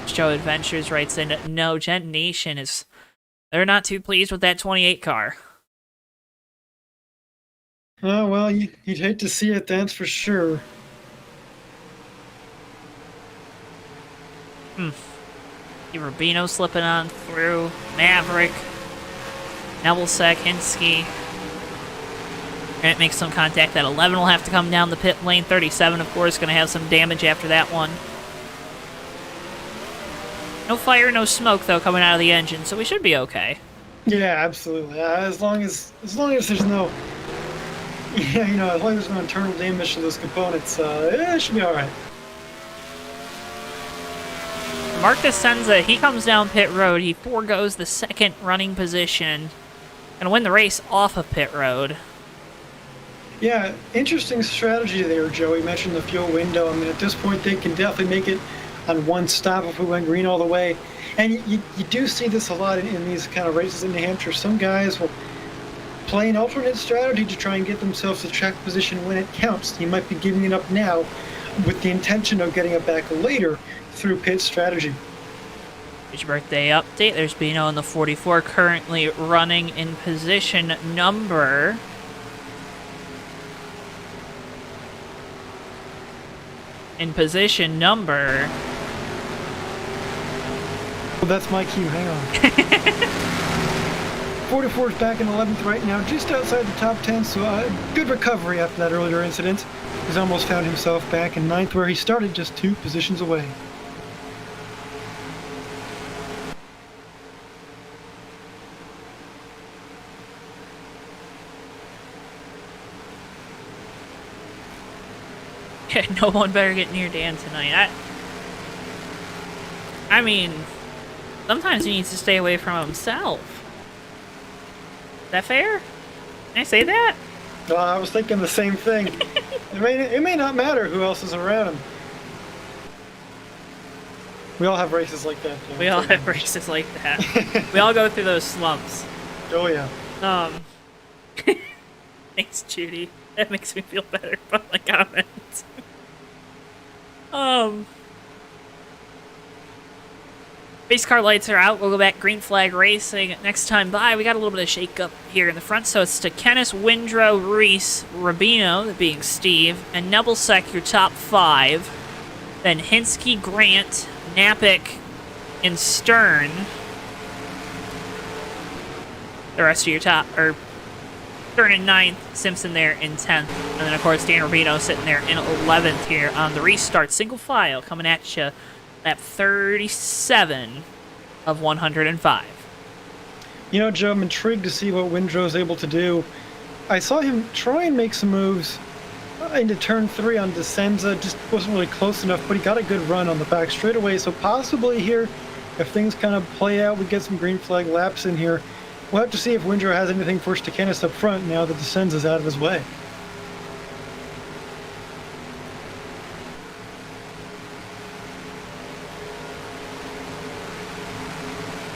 Joe Adventures writes in, no, Gent Nation they're not too pleased with that 28 car. Oh, well, you'd hate to see it, that's for sure. Rubino slipping on through. Maverick. Nebelsack, Hinsky. Grant makes some contact. That 11 will have to come down the pit lane. 37, of course, going to have some damage after that one. No fire, no smoke, though, coming out of the engine, so we should be okay. Yeah, absolutely. As long as there's no, yeah, as long as there's no internal damage to those components, it should be all right. Mark Descenza, he comes down pit road. He foregoes the second running position and win the race off of pit road. Yeah, interesting strategy there, Joe. You mentioned the fuel window. I mean, at this point, they can definitely make it on one stop if we went green all the way. And you do see this a lot in these kind of races in New Hampshire. Some guys will play an alternate strategy to try and get themselves to track position when it counts. You might be giving it up now with the intention of getting it back later through pit strategy. Future birthday update. There's Bino in the 44, currently running in position number... In position number... Well, that's my cue. Hang on. 44 is back in 11th right now, just outside the top 10, so good recovery after that earlier incident. He's almost found himself back in 9th, where he started just 2 positions away. No one better get near Dan tonight. I mean, sometimes he needs to stay away from himself. Is that fair? Can I say that? I was thinking the same thing. It may not matter who else is around him. We all have races like that. Though. We all have races like that. We all go through those slumps. Oh yeah. Thanks, Judy. That makes me feel better about my comments. Base car lights are out. We'll go back green flag racing. Next time by, we got a little bit of shake up here in the front. So it's to Kennis, Windrow, Reese, Rubino, that being Steve, and Nebelsek, your top 5. Then Hinsky, Grant, Napick, and Stern. The rest of your top, or Stern in 9th, Simpson there in 10th. And then, of course, Dan Rubino sitting there in 11th here on the restart. Single file coming at you at 37 of 105. You know, Joe, I'm intrigued to see what Windrow's able to do. I saw him try and make some moves into turn 3 on Descenza. Just wasn't really close enough, but he got a good run on the back straightaway. So possibly here, if things kind of play out, we get some green flag laps in here. We'll have to see if Windrow has anything for Kennis up front now that Descenza's out of his way.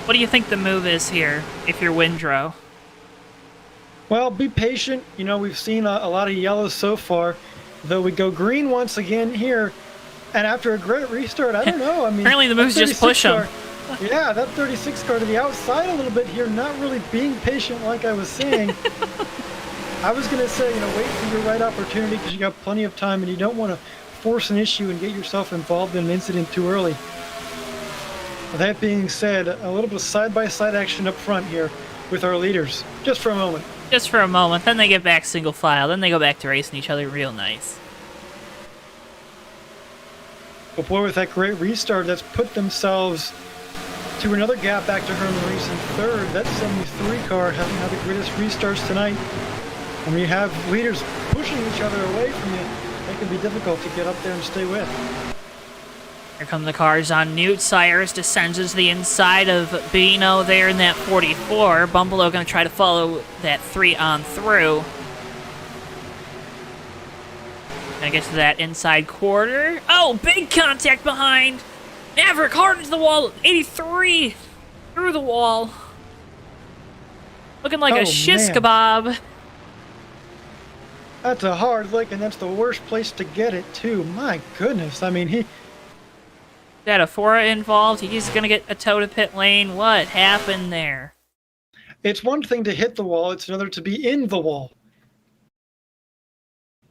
What do you think the move is here, if you're Windrow? Well, be patient. You know, we've seen a lot of yellows so far, though we go green once again here. And after a great restart, I don't know. I mean, apparently the move's just push them. Yeah, that 36 car to the outside a little bit here, not really being patient like I was saying. I was going to say, wait for your right opportunity because you got plenty of time and you don't want to force an issue and get yourself involved in an incident too early. That being said, a little bit of side-by-side action up front here with our leaders, just for a moment. Just for a moment, then they get back single file, then they go back to racing each other real nice. But boy, with that great restart, that's put themselves to another gap back to Herman Reese in 3rd. That 73 car hasn't had the greatest restarts tonight. And when you have leaders pushing each other away from you, that can be difficult to get up there and stay with. Here come the cars on Newt. Cyrus descends to the inside of Bino there in that 44. Bumbalo going to try to follow that 3 on through. Gonna get to that inside quarter. Oh, big contact behind. Maverick hard into the wall. 83 through the wall. Looking like a shish kebab. That's a hard lick, and that's the worst place to get it, too. My goodness. I mean, he... Got a Fora involved. He's going to get a toe to pit lane. What happened there? It's one thing to hit the wall. It's another to be in the wall.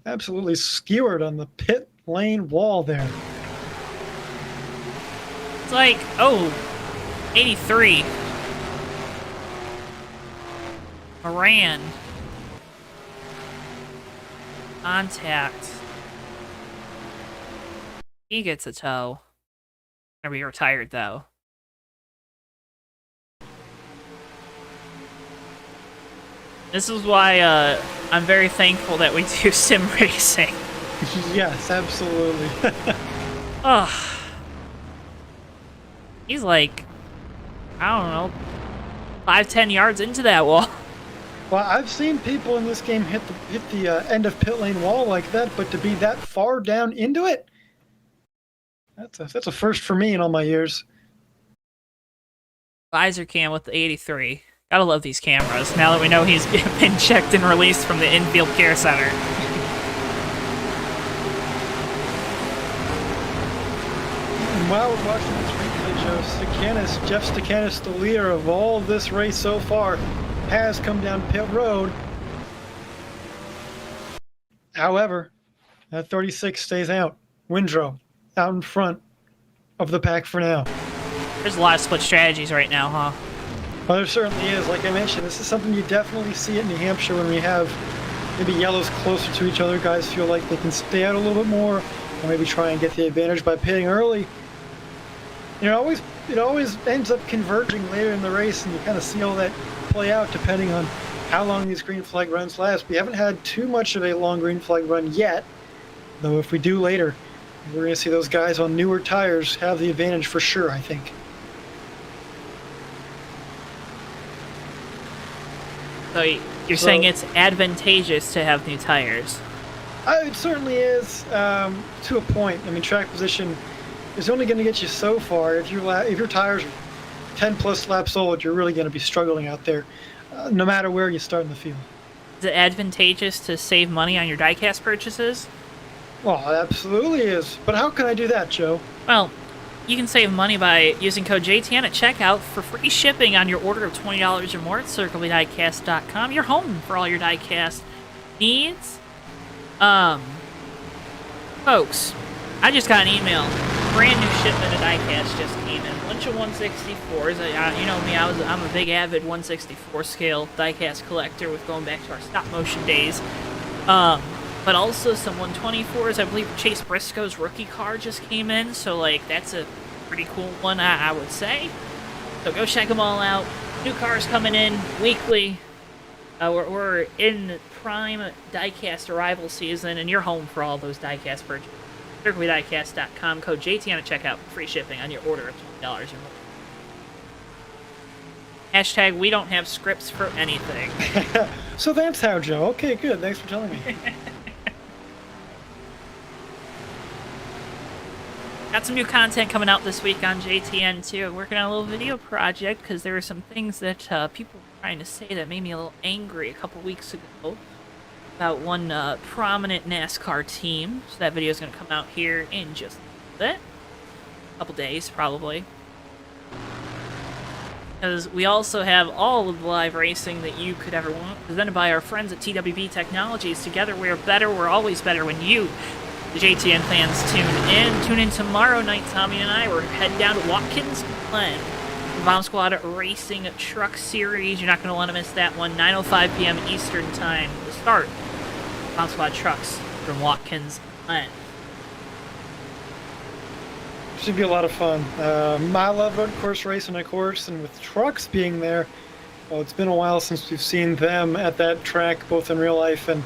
Absolutely skewered on the pit lane wall there. It's like, 83. Moran. Contact. He gets a toe. Gonna be retired though. This is why I'm very thankful that we do sim racing. Yes, absolutely. Ugh. He's like, I don't know, 5-10 yards into that wall. Well, I've seen people in this game hit the end of pit lane wall like that, but to be that far down into it, that's a first for me in all my years. Visor cam with the 83. Gotta love these cameras, now that we know he's been checked and released from the infield care center. And while we're watching this replay, Joe, Jeff Stakanis, the leader of all of this race so far, has come down pit road. However, that 36 stays out. Windrow out in front of the pack for now. There's a lot of split strategies right now, huh? Well, there certainly is. Like I mentioned, this is something you definitely see in New Hampshire when we have maybe yellows closer to each other. Guys feel like they can stay out a little bit more, or maybe try and get the advantage by pitting early. It always ends up converging later in the race, and you kind of see all that play out depending on how long these green flag runs last. We haven't had too much of a long green flag run yet, though if we do later, we're going to see those guys on newer tires have the advantage for sure, I think. So you're saying it's advantageous to have new tires? It certainly is, to a point. I mean, track position is only going to get you so far. If your tires are 10 plus laps old, you're really going to be struggling out there, no matter where you start in the field. Is it advantageous to save money on your diecast purchases? Well, it absolutely is. But how can I do that, Joe? Well, you can save money by using code JTN at checkout for free shipping on your order of $20 or more at CircleBdiecast.com. Your home for all your diecast needs. Folks, I just got an email. Brand new shipment of diecast just came in. Bunch of 164s. You know me, I'm a big avid 164 scale diecast collector with going back to our stop motion days. But also some 124s. I believe Chase Briscoe's rookie car just came in, so like that's a pretty cool one, I would say. So go check them all out. New cars coming in weekly. We're in prime diecast arrival season, and you're home for all those diecast purchases. CircleBdiecast.com, code JTN at checkout for free shipping on your order of $20 or more. Hashtag we don't have scripts for anything. So that's how, Joe. Okay, good. Thanks for telling me. Got some new content coming out this week on JTN too. Working on a little video project because there were some things that people were trying to say that made me a little angry a couple weeks ago about one prominent NASCAR team. So that video is going to come out here in just a bit. A couple days, probably. Because we also have all of the live racing that you could ever want, presented by our friends at TWB Technologies. Together we're better, we're always better when you, the JTN fans, tune in. Tune in tomorrow night, Tommy and I. We're heading down to Watkins Glen. Bomb Squad Racing Truck Series. You're not going to want to miss that one. 9:05 p.m. Eastern Time to start. Bomb Squad Trucks from Watkins Glen. Should be a lot of fun. I love road course racing, of course, and with trucks being there, well, it's been a while since we've seen them at that track, both in real life, and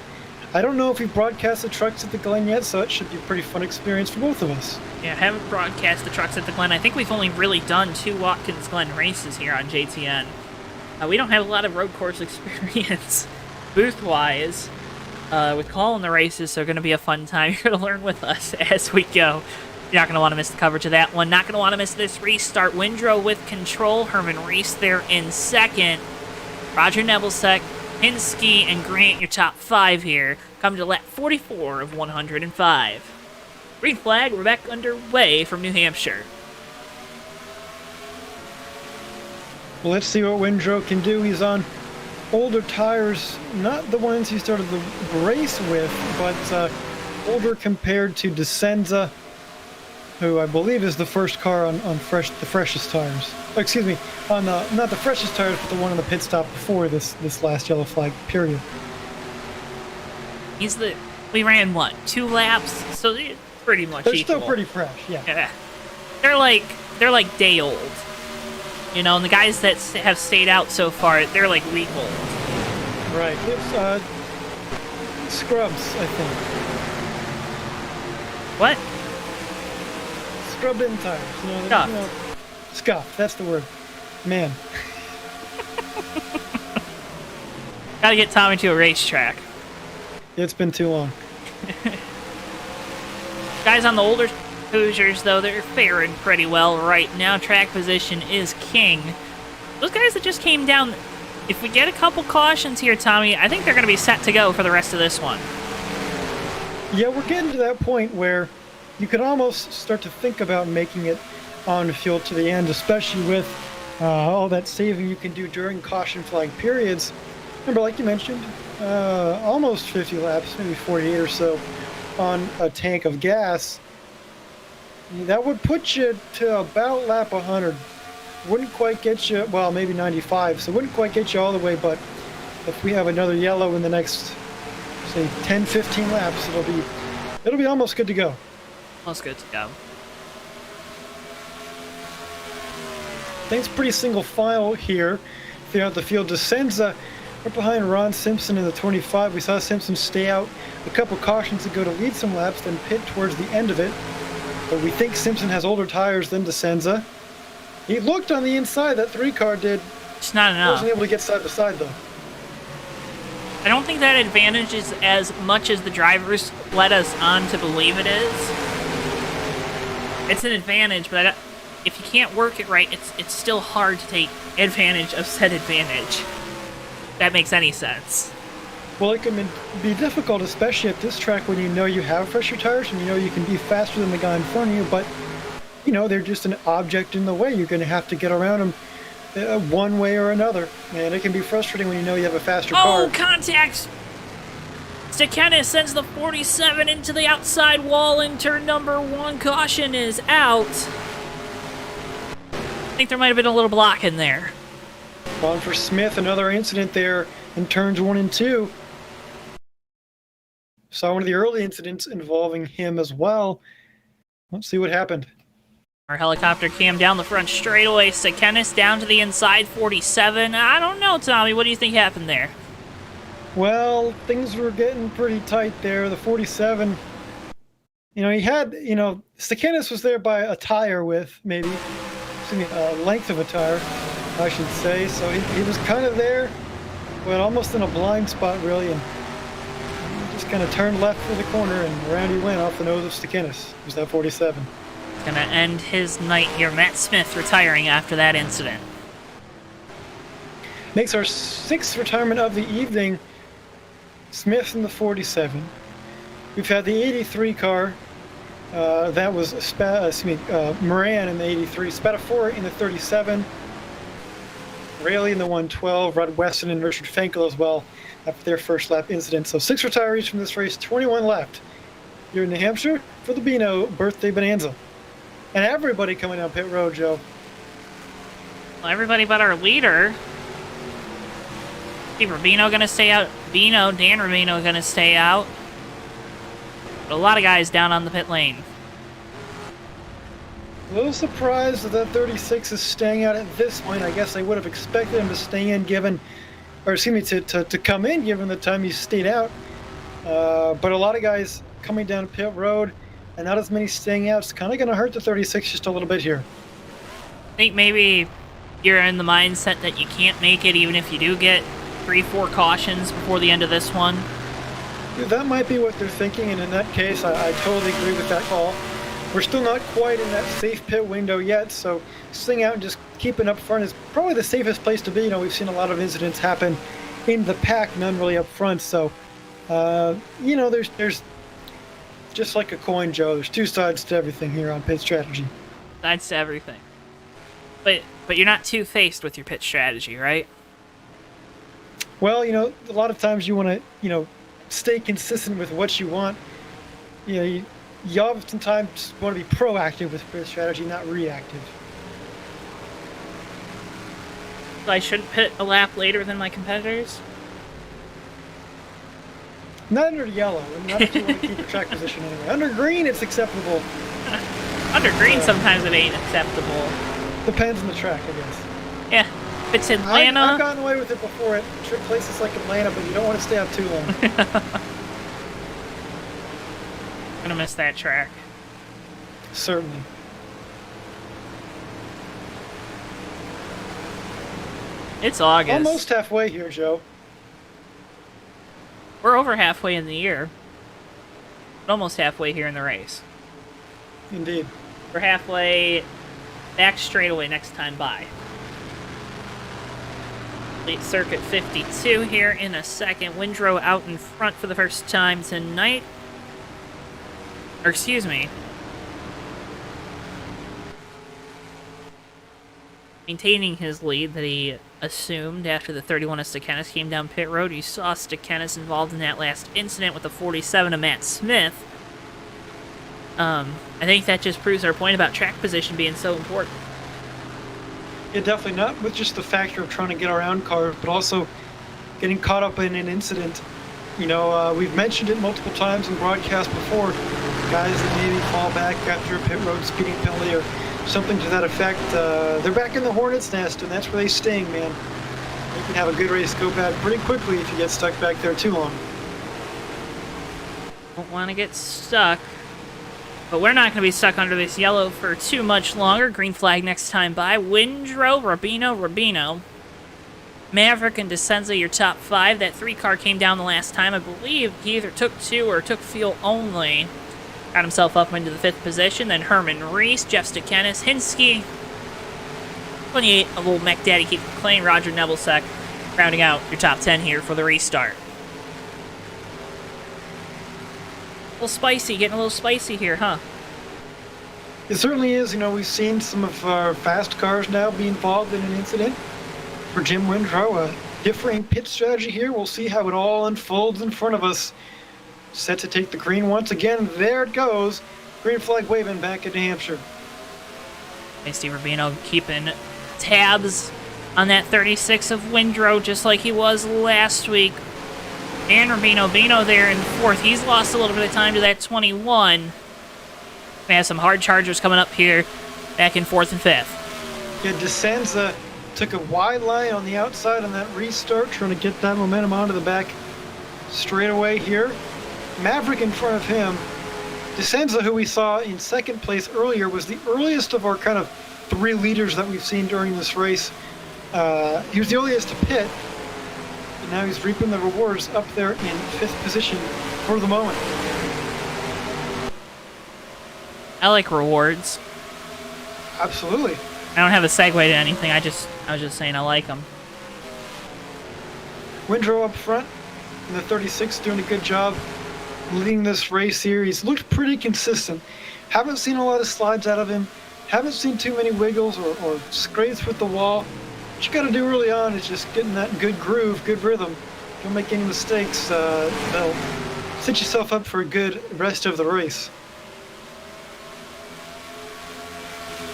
I don't know if we've broadcast the trucks at the Glen yet, so it should be a pretty fun experience for both of us. Yeah, haven't broadcast the trucks at the Glen. I think we've only really done 2 Watkins Glen races here on JTN. We don't have a lot of road course experience, booth-wise, with calling the races, so going to be a fun time. You're going to learn with us as we go. You're not going to want to miss the coverage of that one. Not going to want to miss this restart. Windrow with control. Herman Reese there in second. Roger Nebelsack, Pinsky, and Grant, your top 5 here. Come to lap 44 of 105. Green flag, we're back underway from New Hampshire. Well, let's see what Windrow can do. He's on older tires, not the ones he started the race with, but older compared to DeSenza, who I believe is the first car on the freshest tires. Oh, excuse me, on not the freshest tires, but the one on the pit stop before this last yellow flag period. We ran what, 2 laps, so they're pretty much They're equal. still pretty fresh, yeah. They're like day old, you know. And the guys that have stayed out so far, they're like week old. Right. It's scrubs, I think. What? Scrubbed in tires. Scuffed. Scuffed. That's the word. Man. Gotta get Tommy to a racetrack. It's been too long. Guys on the older Hoosiers, though, they're faring pretty well right now. Track position is king. Those guys that just came down, if we get a couple cautions here, Tommy, I think they're going to be set to go for the rest of this one. Yeah, we're getting to that point where you could almost start to think about making it on field to the end, especially with all that saving you can do during caution flag periods. Remember, like you mentioned, almost 50 laps, maybe 48 or so, on a tank of gas. That would put you to about lap 100. Wouldn't quite get you, well, maybe 95, so wouldn't quite get you all the way, but if we have another yellow in the next, say, 10, 15 laps, it'll be almost good to go. Almost good to go. Things pretty single file here throughout the field. Descenza right behind Ron Simpson in the 25. We saw Simpson stay out a couple cautions ago to lead some laps, then pit towards the end of it. But we think Simpson has older tires than Descenza. He looked on the inside, that 3-car did. It's not enough. Wasn't able to get side by side, though. I don't think that advantage is as much as the drivers led us on to believe it is. It's an advantage, but if you can't work it right, it's still hard to take advantage of said advantage. If that makes any sense. Well, it can be difficult, especially at this track when you know you have fresher tires and you know you can be faster than the guy in front of you, but you know they're just an object in the way. You're going to have to get around them one way or another, and it can be frustrating when you know you have a faster car. Oh, contact! Stekenis sends the 47 into the outside wall in turn number 1. Caution is out. I think there might have been a little block in there. On for Smith, another incident there in turns 1 and 2. Saw one of the early incidents involving him as well. Let's see what happened. Our helicopter cam down the front straightaway. Stekenis down to the inside 47. I don't know, Tommy. What do you think happened there? Well, things were getting pretty tight there. The 47, he had, Stekenis was there by a tire width, maybe. Length of a tire, I should say. So he was kind of there, but almost in a blind spot, really, and just kind of turned left for the corner, and around he went off the nose of Stekenis. It was that 47. Gonna end his night here. Matt Smith retiring after that incident. Makes our 6th retirement of the evening. Smith in the 47. We've had the 83 car. That was Moran in the 83. Spatafora in the 37. Rayleigh in the 112. Rod Weston and Richard Fenkel as well after their first lap incident. So 6 retirees from this race, 21 left here in New Hampshire for the Bino birthday bonanza. And everybody coming down pit road, Joe. Well, everybody but our leader. See, Rubino gonna stay out. Dan Rubino gonna stay out. But a lot of guys down on the pit lane. A little surprised that 36 is staying out at this point. I guess I would have expected him to stay in to come in given the time he stayed out. But a lot of guys coming down pit road and not as many staying out. It's kind of going to hurt the 36 just a little bit here. I think maybe you're in the mindset that you can't make it even if you do get 3-4 cautions before the end of this one. That might be what they're thinking, and in that case, I totally agree with that call. We're still not quite in that safe pit window yet, so staying out and just keeping up front is probably the safest place to be. We've seen a lot of incidents happen in the pack, none really up front, so, there's just like a coin, Joe. There's 2 sides to everything here on pit strategy. Sides to everything. But you're not two-faced with your pit strategy, right? Well, a lot of times you want to, stay consistent with what you want. You oftentimes want to be proactive with pit strategy, not reactive. So I shouldn't pit a lap later than my competitors? Not under yellow, not if you want to keep your track position anyway. Under green, it's acceptable. Under green, sometimes it ain't acceptable. Depends on the track, I guess. Yeah. If it's Atlanta... I've gotten away with it before at places like Atlanta, but you don't want to stay out too long. I'm gonna miss that track. Certainly. It's August. Almost halfway here, Joe. We're over halfway in the year. But almost halfway here in the race. Indeed. We're halfway back straightaway next time by. Late circuit 52 here in a second. Windrow out in front for the first time tonight. Or excuse me. Maintaining his lead that he assumed after the 31 of Stakkenis came down pit road. You saw Stakkenis involved in that last incident with the 47 of Matt Smith. I think that just proves our point about track position being so important. Yeah, definitely not with just the factor of trying to get around cars, but also getting caught up in an incident. You know, we've mentioned it multiple times in broadcasts before. Guys that maybe fall back after a pit road speeding penalty or something to that effect. They're back in the hornet's nest, and that's where they sting, man. You can have a good race go bad pretty quickly if you get stuck back there too long. Don't want to get stuck. But we're not going to be stuck under this yellow for too much longer. Green flag next time by. Windrow, Rubino. Maverick and Descenza, your top 5. That 3 car came down the last time. I believe he either took 2 or took fuel only. Got himself up into the 5th position. Then Herman Reese, Jeff Stakkenis, Hinsky. 28 of old Mech Daddy Keep McLean, Roger Nebelsack, rounding out your top 10 here for the restart. A little spicy, getting a little spicy here, huh? It certainly is. You know, we've seen some of our fast cars now be involved in an incident. For Jim Windrow, a differing pit strategy here. We'll see how it all unfolds in front of us. Set to take the green once again. There it goes. Green flag waving back into Hampshire. Hey, Steve Rubino keeping tabs on that 36 of Windrow just like he was last week. And Rubino, Bino there in 4th. He's lost a little bit of time to that 21. We have some hard chargers coming up here back in 4th and 5th. Yeah, Descenza took a wide line on the outside on that restart, trying to get that momentum onto the back straightaway here. Maverick in front of him. Descenza, who we saw in 2nd place earlier, was the earliest of our kind of 3 leaders that we've seen during this race. He was the earliest to pit, and now he's reaping the rewards up there in 5th position for the moment. I like rewards. Absolutely. I don't have a segue to anything. I was just saying I like them. Windrow up front in the 36 doing a good job leading this race here. He's looked pretty consistent. Haven't seen a lot of slides out of him. Haven't seen too many wiggles or scrapes with the wall. What you got to do early on is just getting that good groove, good rhythm. Don't make any mistakes. That'll set yourself up for a good rest of the race.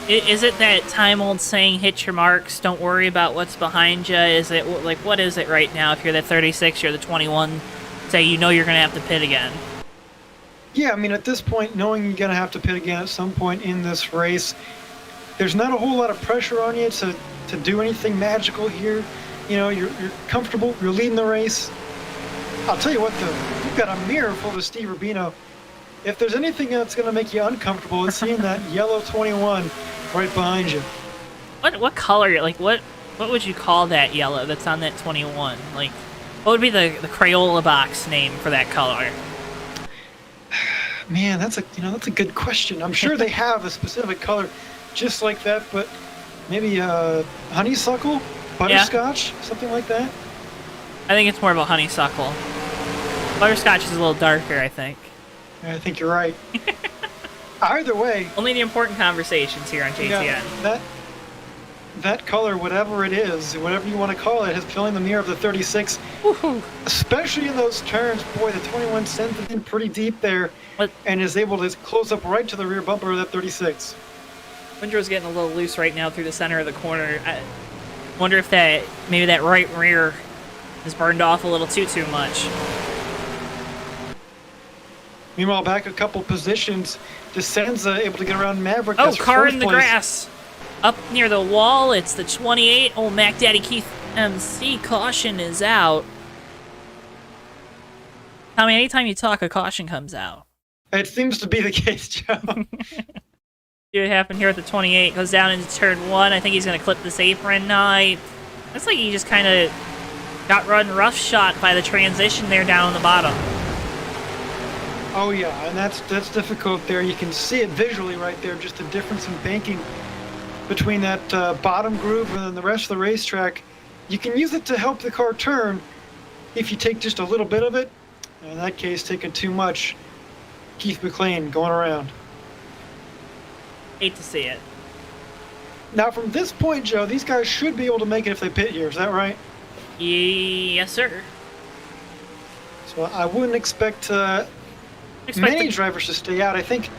Is it that time-old saying, hit your marks, don't worry about what's behind you? Is it, like, what is it right now? If you're the 36, you're the 21, say you know you're going to have to pit again. Yeah, I mean, at this point, knowing you're going to have to pit again at some point in this race, there's not a whole lot of pressure on you to do anything magical here. You know, you're comfortable, you're leading the race. I'll tell you what, though, you've got a mirror full of Steve Rubino. If there's anything that's going to make you uncomfortable, it's seeing that yellow 21 right behind you. What color, like, what would you call that yellow that's on that 21? Like, what would be the Crayola box name for that color? Man, that's a good question. I'm sure they have a specific color just like that, but maybe honeysuckle, butterscotch, something like that. I think it's more of a honeysuckle. Butterscotch is a little darker, I think. I think you're right. Either way, only the important conversations here on JTN. Yeah, that color, whatever it is, whatever you want to call it, is filling the mirror of the 36. Woohoo. Especially in those turns. Boy, the 21 sends it in pretty deep there and is able to close up right to the rear bumper of that 36. Windrow's getting a little loose right now through the center of the corner. I wonder if maybe that right rear is burned off a little too much. Meanwhile, back a couple positions, Descenza able to get around Maverick. Oh, car in the grass. up near the wall. It's the 28. Old Mac Daddy Keith MC. Caution is out. Tommy, anytime you talk, a caution comes out. It seems to be the case, Joe. See what happened here at the 28. Goes down into turn 1. I think he's going to clip this apron. Looks like he just kind of got run roughshod by the transition there down on the bottom. Oh yeah, and that's difficult there. You can see it visually right there, just the difference in banking between that bottom groove and then the rest of the racetrack. You can use it to help the car turn if you take just a little bit of it. In that case, taking too much. Keith McLean going around. Hate to see it. Now from this point, Joe, these guys should be able to make it if they pit here. Is that right? Yes, sir. So I wouldn't expect many drivers to stay out. I think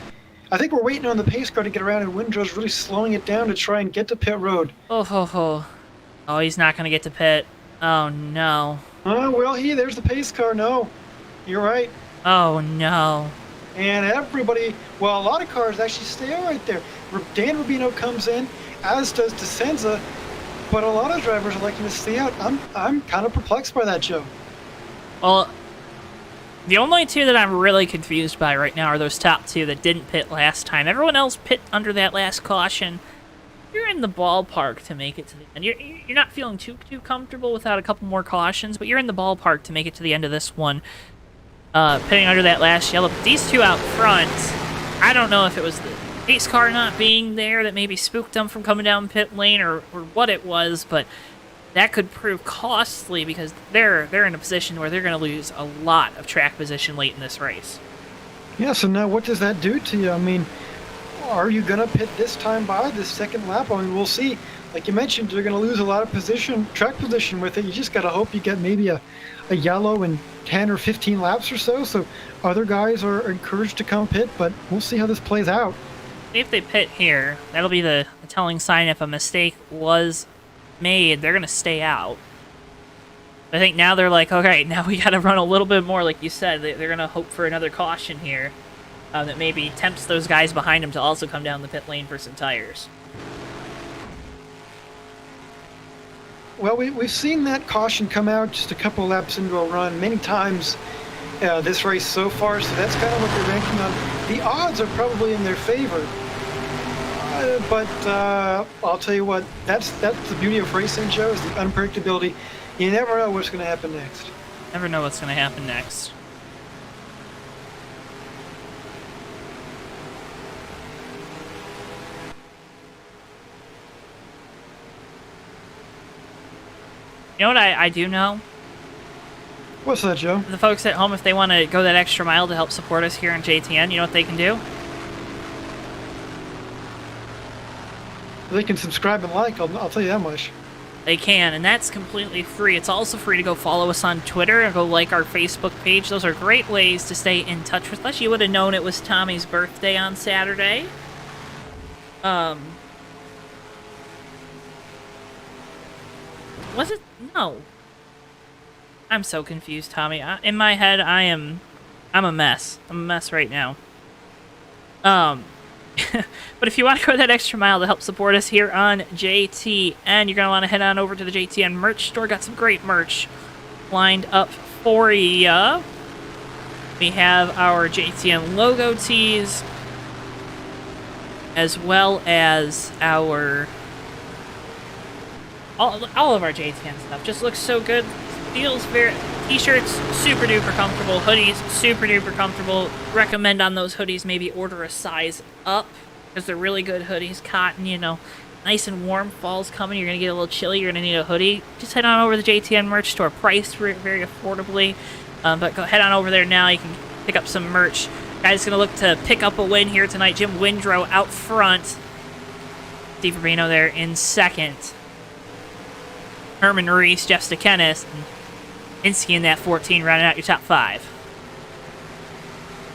we're waiting on the pace car to get around, and Windrow's really slowing it down to try and get to pit road. Oh, he's not going to get to pit. Oh, no. Oh, well, there's the pace car. No, you're right. Oh, no. And everybody, well, a lot of cars actually stay out right there. Dan Rubino comes in, as does DeSenza, but a lot of drivers are liking to stay out. I'm kind of perplexed by that, Joe. Well, the only two that I'm really confused by right now are those top two that didn't pit last time. Everyone else pit under that last caution. You're in the ballpark to make it to the end. You're not feeling too comfortable without a couple more cautions, but you're in the ballpark to make it to the end of this one. Pitting under that last yellow. But these two out front, I don't know if it was the pace car not being there that maybe spooked them from coming down pit lane or what it was, but that could prove costly because they're in a position where they're going to lose a lot of track position late in this race. Yeah, so now what does that do to you? I mean, are you going to pit this time by this second lap? I mean, we'll see. Like you mentioned, you're going to lose a lot of track position with it. You just got to hope you get maybe a yellow in 10 or 15 laps or so. So other guys are encouraged to come pit, but we'll see how this plays out. If they pit here, that'll be the telling sign if a mistake was made. They're going to stay out. I think now they're like, okay, now we got to run a little bit more, like you said. They're going to hope for another caution here that maybe tempts those guys behind them to also come down the pit lane for some tires. Well, we've seen that caution come out just a couple laps into a run many times this race so far, so that's kind of what they're ranking on. The odds are probably in their favor, but I'll tell you what, that's the beauty of racing, Joe, is the unpredictability. You never know what's going to happen next. Never know what's going to happen next. You know what I do know? What's that, Joe? The folks at home, if they want to go that extra mile to help support us here on JTN, you know what they can do? They can subscribe and like, I'll tell you that much. They can, and that's completely free. It's also free to go follow us on Twitter and go like our Facebook page. Those are great ways to stay in touch with us. You would have known it was Tommy's birthday on Saturday. Was it? No. I'm so confused, Tommy. In my head, I'm a mess. I'm a mess right now. But if you want to go that extra mile to help support us here on JTN, you're going to want to head on over to the JTN merch store. Got some great merch lined up for you. We have our JTN logo tees, as well as our all of our JTN stuff. Just looks so good. Feels very... T-shirts, super duper comfortable. Hoodies, super duper comfortable. Recommend on those hoodies maybe order a size up, because they're really good hoodies. Cotton, you know, nice and warm. Fall's coming. You're going to get a little chilly. You're going to need a hoodie. Just head on over to the JTN merch store. Priced very affordably. But go head on over there now. You can pick up some merch. Guys going to look to pick up a win here tonight. Jim Windrow out front. Steve Rubino there in second. Herman Reese, Jeff Stekenis, and Insky in that 14, rounding out your top 5.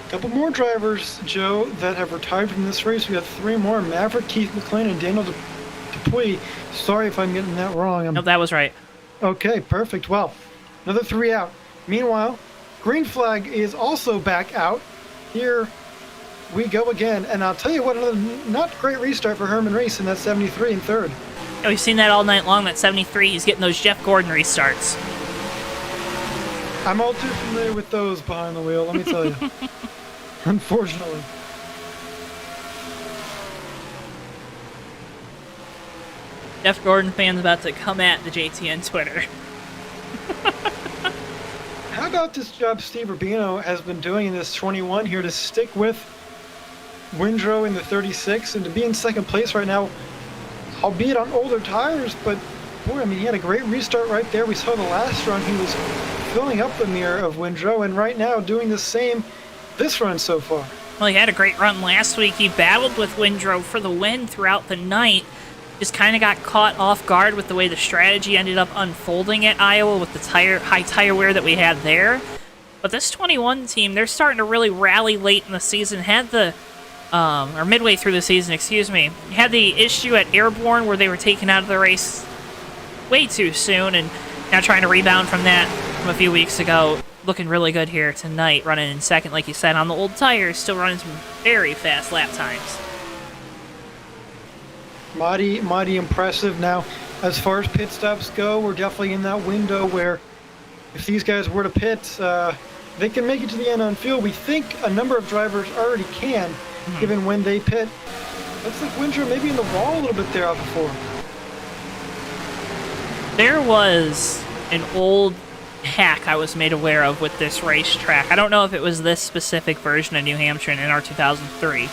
A couple more drivers, Joe, that have retired from this race. We have 3 more: Maverick, Keith McLean, and Daniel Dupuis. Sorry if I'm getting that wrong. Nope, that was right. Okay, perfect. Well, another 3 out. Meanwhile, green flag is also back out. Here we go again. And I'll tell you what, another not great restart for Herman Reese in that 73 in third. Yeah, we've seen that all night long, that 73. He's getting those Jeff Gordon restarts. I'm all too familiar with those behind the wheel, let me tell you. Unfortunately. Jeff Gordon fans about to come at the JTN Twitter. How about this job Steve Rubino has been doing in this 21 here to stick with Windrow in the 36 and to be in second place right now, albeit on older tires, but boy, I mean, he had a great restart right there. We saw the last run, he was filling up the mirror of Windrow, and right now doing the same this run so far. Well, he had a great run last week. He battled with Windrow for the win throughout the night. Just kind of got caught off guard with the way the strategy ended up unfolding at Iowa with the high tire wear that we had there. But this 21 team, they're starting to really rally late in the season. Had the, or midway through the season, excuse me, had the issue at Airborne where they were taken out of the race way too soon, and now trying to rebound from that from a few weeks ago. Looking really good here tonight, running in second, like you said, on the old tires, still running some very fast lap times. Mighty impressive. Now, as far as pit stops go, we're definitely in that window where if these guys were to pit, they can make it to the end on fuel. We think a number of drivers already can, given when they pit. Looks like Windrow maybe in the wall a little bit there out before. There was an old hack I was made aware of with this racetrack. I don't know if it was this specific version of New Hampshire in NR 2003.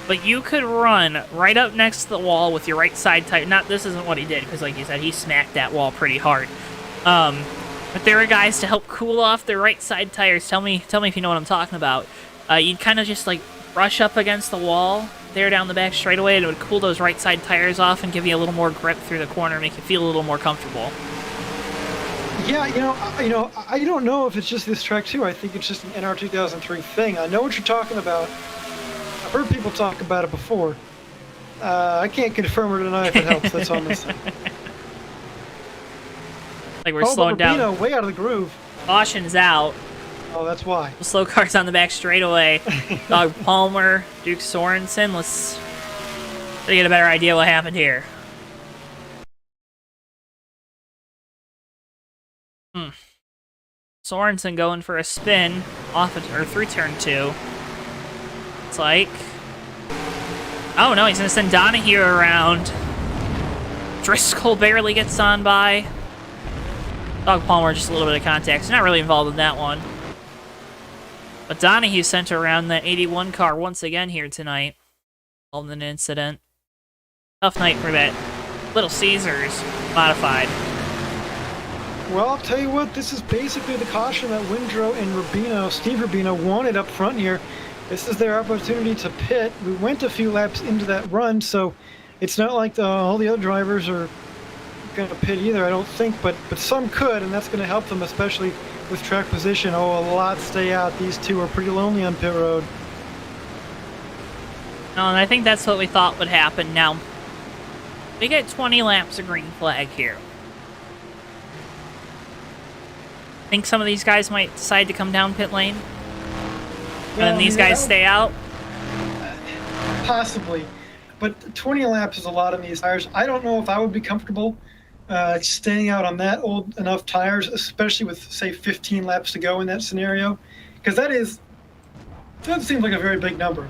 But you could run right up next to the wall with your right side tire. Not, this isn't what he did, because like you said, he smacked that wall pretty hard. But there are guys to help cool off their right side tires. Tell me if you know what I'm talking about. You'd kind of just like brush up against the wall there down the back straightaway, and it would cool those right side tires off and give you a little more grip through the corner, make you feel a little more comfortable. Yeah, I don't know if it's just this track too. I think it's just an NR 2003 thing. I know what you're talking about. I've heard people talk about it before. I can't confirm or deny if it helps. That's all I'm saying. Like we're slowing down. Bino way out of the groove. Caution's out. Oh, that's why. The slow cars on the back straightaway. Dog Palmer, Duke Sorensen. Let's get a better idea what happened here. Sorensen going for a spin off or through turn 2. It's like, oh no, he's gonna send Donahue around. Driscoll barely gets on by. Dog Palmer just a little bit of contact. He's not really involved in that one. But Donahue sent around that 81 car once again here tonight. Involved in an incident. Tough night for that Little Caesars modified. Well, I'll tell you what, this is basically the caution that Windrow and Steve Rubino wanted up front here. This is their opportunity to pit. We went a few laps into that run, so it's not like all the other drivers are going to pit either, I don't think, but some could, and that's going to help them, especially with track position. Oh, a lot stay out. These two are pretty lonely on pit road. No, and I think that's what we thought would happen. Now, we get 20 laps of green flag here. Think some of these guys might decide to come down pit lane? And then these guys stay out? Possibly. But 20 laps is a lot on these tires. I don't know if I would be comfortable staying out on that old enough tires, especially with, say, 15 laps to go in that scenario. Because that seems like a very big number.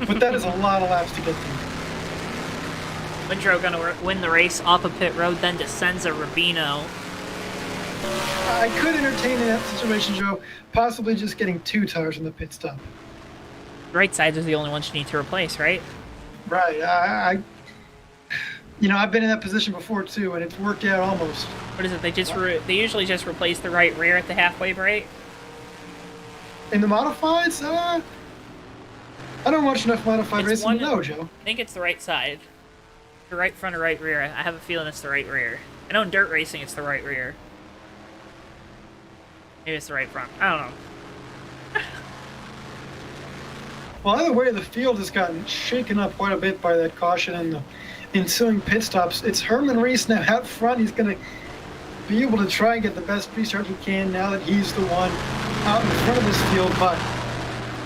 But that is a lot of laps to get through. Windrow gonna win the race off of pit road, then descends a Rubino. I could entertain in that situation, Joe, possibly just getting 2 tires in the pit stop. Right sides are the only ones you need to replace, right? Right. I've been in that position before too, and it's worked out almost. What is it? They usually just replace the right rear at the halfway break. In the modifieds, I don't watch enough modified racing to know, Joe. I think it's the right side, the right front or right rear. I have a feeling it's the right rear. I know in dirt racing it's the right rear. Maybe it's the right front. I don't know. Well, either way, the field has gotten shaken up quite a bit by that caution and the ensuing pit stops. It's Herman Reese now out front. He's going to be able to try and get the best restart he can now that he's the one out in front of this field. But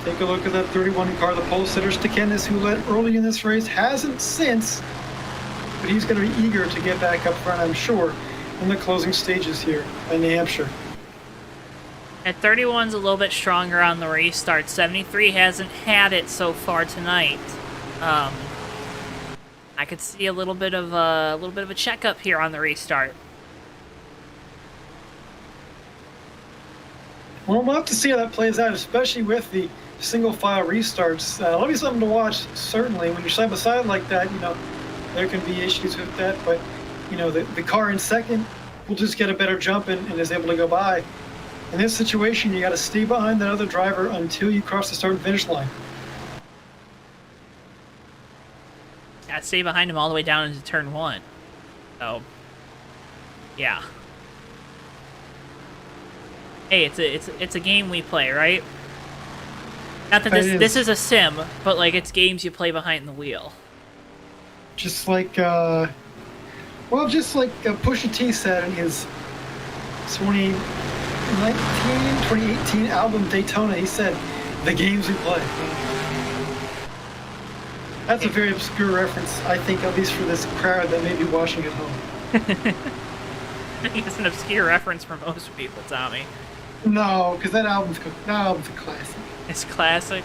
Take a look at that 31 car. The pole sitter Stickenis, who led early in this race, hasn't since, but he's going to be eager to get back up front, I'm sure, in the closing stages here in New Hampshire. At 31's a little bit stronger on the restart. 73 hasn't had it so far tonight. I could see a little bit of a checkup here on the restart. Well, we'll have to see how that plays out, especially with the single file restarts. That'll be something to watch, certainly. When you're side by side like that, there can be issues with that, but, the car in second will just get a better jump and is able to go by. In this situation, you got to stay behind that other driver until you cross the start and finish line. Gotta stay behind him all the way down into turn 1. So, yeah. Hey, it's a game we play, right? Not that this is a sim, but like it's games you play behind the wheel. Just like Pusha T said in his 2018 album Daytona, he said, "The games we play." That's a very obscure reference, I think, at least for this crowd that may be watching at home. I think it's an obscure reference for most people, Tommy. No, because that album's a classic. It's classic.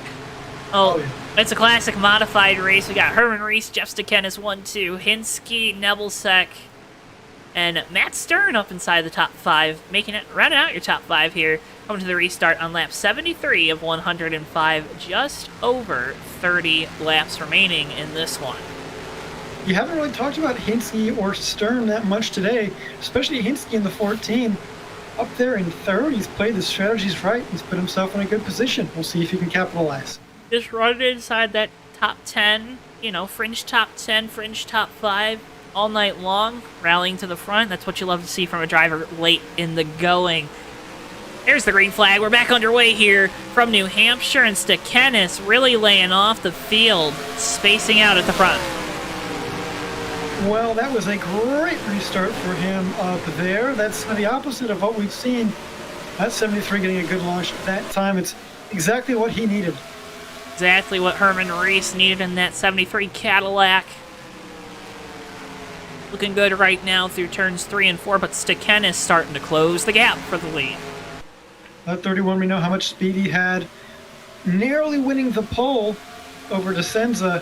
Oh, yeah. It's a classic modified race. We got Herman Reese, Jeff Stickenis 1-2, Hinsky, Nebelsack, and Matt Stern up inside the top 5, rounding out your top 5 here. Coming to the restart on lap 73 of 105, just over 30 laps remaining in this one. You haven't really talked about Hinsky or Stern that much today, especially Hinsky in the 14. Up there in third, he's played the strategies right. He's put himself in a good position. We'll see if he can capitalize. Just run it inside that top 10, fringe top 10, fringe top 5 all night long, rallying to the front. That's what you love to see from a driver late in the going. There's the green flag. We're back underway here from New Hampshire, and Stickenis really laying off the field, spacing out at the front. Well, that was a great restart for him up there. That's the opposite of what we've seen. That 73 getting a good launch at that time. It's exactly what he needed. Exactly what Herman Reese needed in that 73 Cadillac. Looking good right now through turns 3 and 4, but Stickenis starting to close the gap for the lead. At 31, we know how much speed he had. Narrowly winning the pole over DeSenza.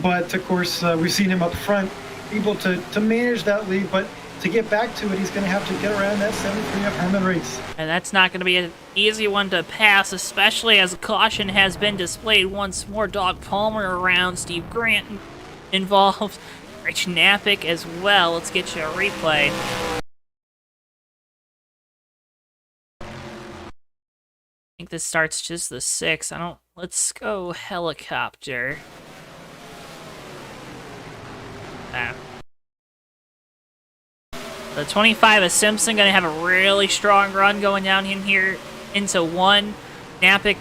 But, of course, we've seen him up front, able to manage that lead. But to get back to it, he's going to have to get around that 73 of Herman Reese. And that's not going to be an easy one to pass, especially as caution has been displayed once more. Doug Palmer around, Steve Grant involved, Rich Knappick as well. Let's get you a replay. I think this starts just the 6. Let's go helicopter. The 25 is Simpson, going to have a really strong run going down in here into 1. Knappick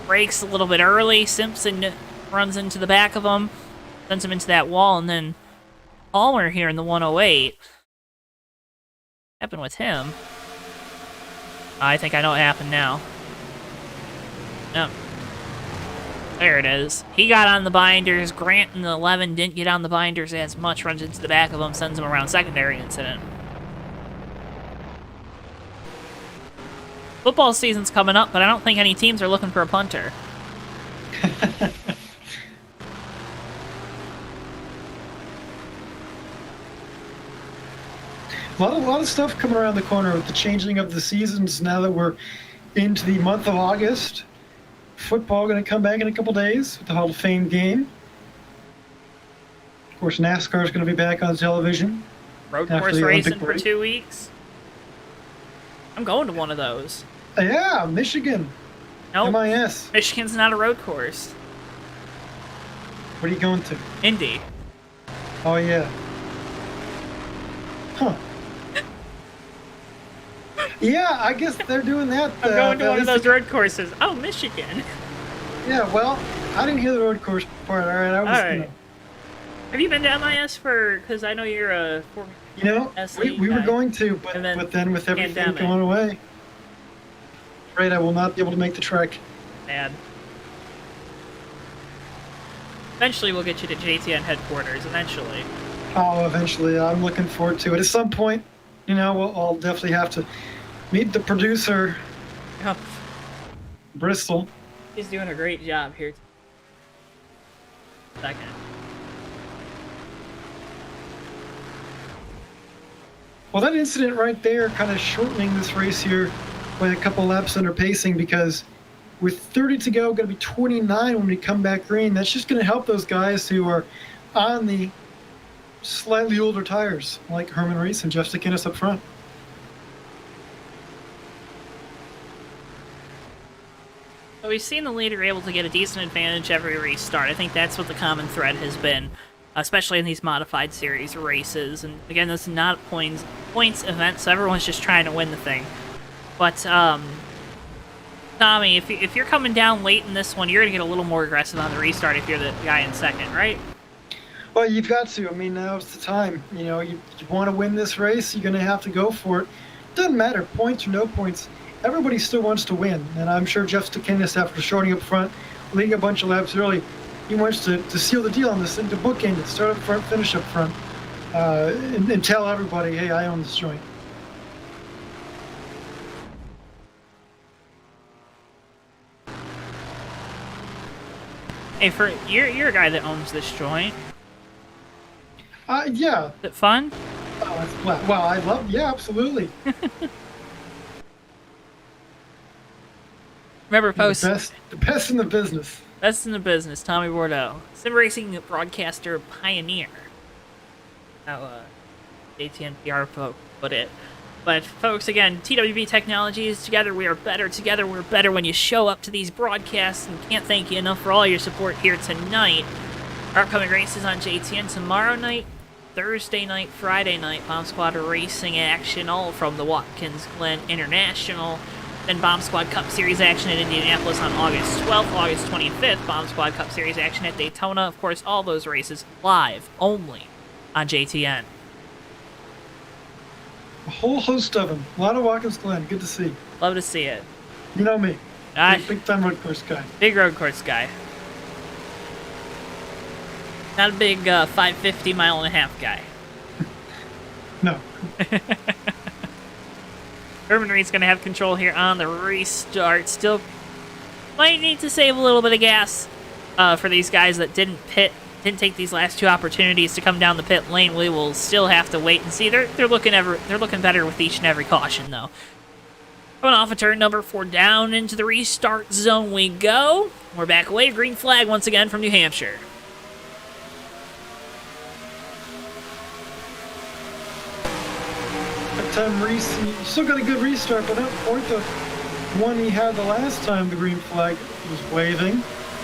breaks a little bit early. Simpson runs into the back of him, sends him into that wall, and then Palmer here in the 108. What happened with him? I think I know what happened now. No. There it is. He got on the binders. Grant in the 11 didn't get on the binders as much. Runs into the back of him, sends him around secondary incident. Football season's coming up, but I don't think any teams are looking for a punter. A lot of stuff coming around the corner with the changing of the seasons now that we're into the month of August. Football going to come back in a couple days with the Hall of Fame game. Of course, NASCAR is going to be back on television. Road course racing for 2 weeks. I'm going to one of those. Yeah, Michigan. Nope. MIS. Michigan's not a road course. What are you going to? Indy. Oh, yeah. Huh. Yeah, I guess they're doing that. I'm going to one of those road courses. Oh, Michigan. Yeah, well, I didn't hear the road course part. All right, I was. All right. Have you been to MIS because I know you're a former. We were going to, but then with everything going away, right, I will not be able to make the trek. Bad. Eventually, we'll get you to JTN headquarters. Eventually. Oh, eventually. I'm looking forward to it. At some point, I'll definitely have to meet the producer, Yep. Bristol. He's doing a great job here. Second. Well, that incident right there kind of shortening this race here by a couple laps under pacing, because with 30 to go, going to be 29 when we come back green. That's just going to help those guys who are on the slightly older tires, like Herman Reese and Jeff Stickiness up front. So we've seen the leader able to get a decent advantage every restart. I think that's what the common thread has been, especially in these modified series races. And again, this is not a points event, so everyone's just trying to win the thing. But Tommy, if you're coming down late in this one, you're gonna get a little more aggressive on the restart if you're the guy in second, right? Well, you've got to. I mean, now's the time. You want to win this race, you're going to have to go for it. Doesn't matter, points or no points. Everybody still wants to win. And I'm sure Jeff Stickiness, after shorting up front, leading a bunch of laps early, he wants to seal the deal on this thing, to bookend it, start up front, finish up front, and tell everybody, hey, I own this joint. Hey, you're a guy that owns this joint. Yeah. Is it fun? Oh, well, I love. Yeah, absolutely. Remember, folks. The best in the business. Best in the business, Tommy Bordeaux. Sim racing broadcaster pioneer. How ATN PR put it. But, folks, again, TWB Technologies, together we are better. Together we're better when you show up to these broadcasts. And can't thank you enough for all your support here tonight. Our upcoming races on JTN tomorrow night, Thursday night, Friday night, Bomb Squad racing action, all from the Watkins Glen International. Then Bomb Squad Cup Series action in Indianapolis on August 12th, August 25th. Bomb Squad Cup Series action at Daytona. Of course, all those races live only on JTN. A whole host of them. A lot of Watkins Glen. Good to see. Love to see it. You know me. Big time road course guy. Big road course guy. Not a big 550 mile and a half guy. No. Herman Reed's going to have control here on the restart. Still might need to save a little bit of gas for these guys that didn't take these last two opportunities to come down the pit lane. We will still have to wait and see. They're looking better with each and every caution, though. Coming off of turn number 4, down into the restart zone we go. We're back away. Green flag once again from New Hampshire. Time Reese, he still got a good restart, but that point, the one he had the last time the green flag was waving.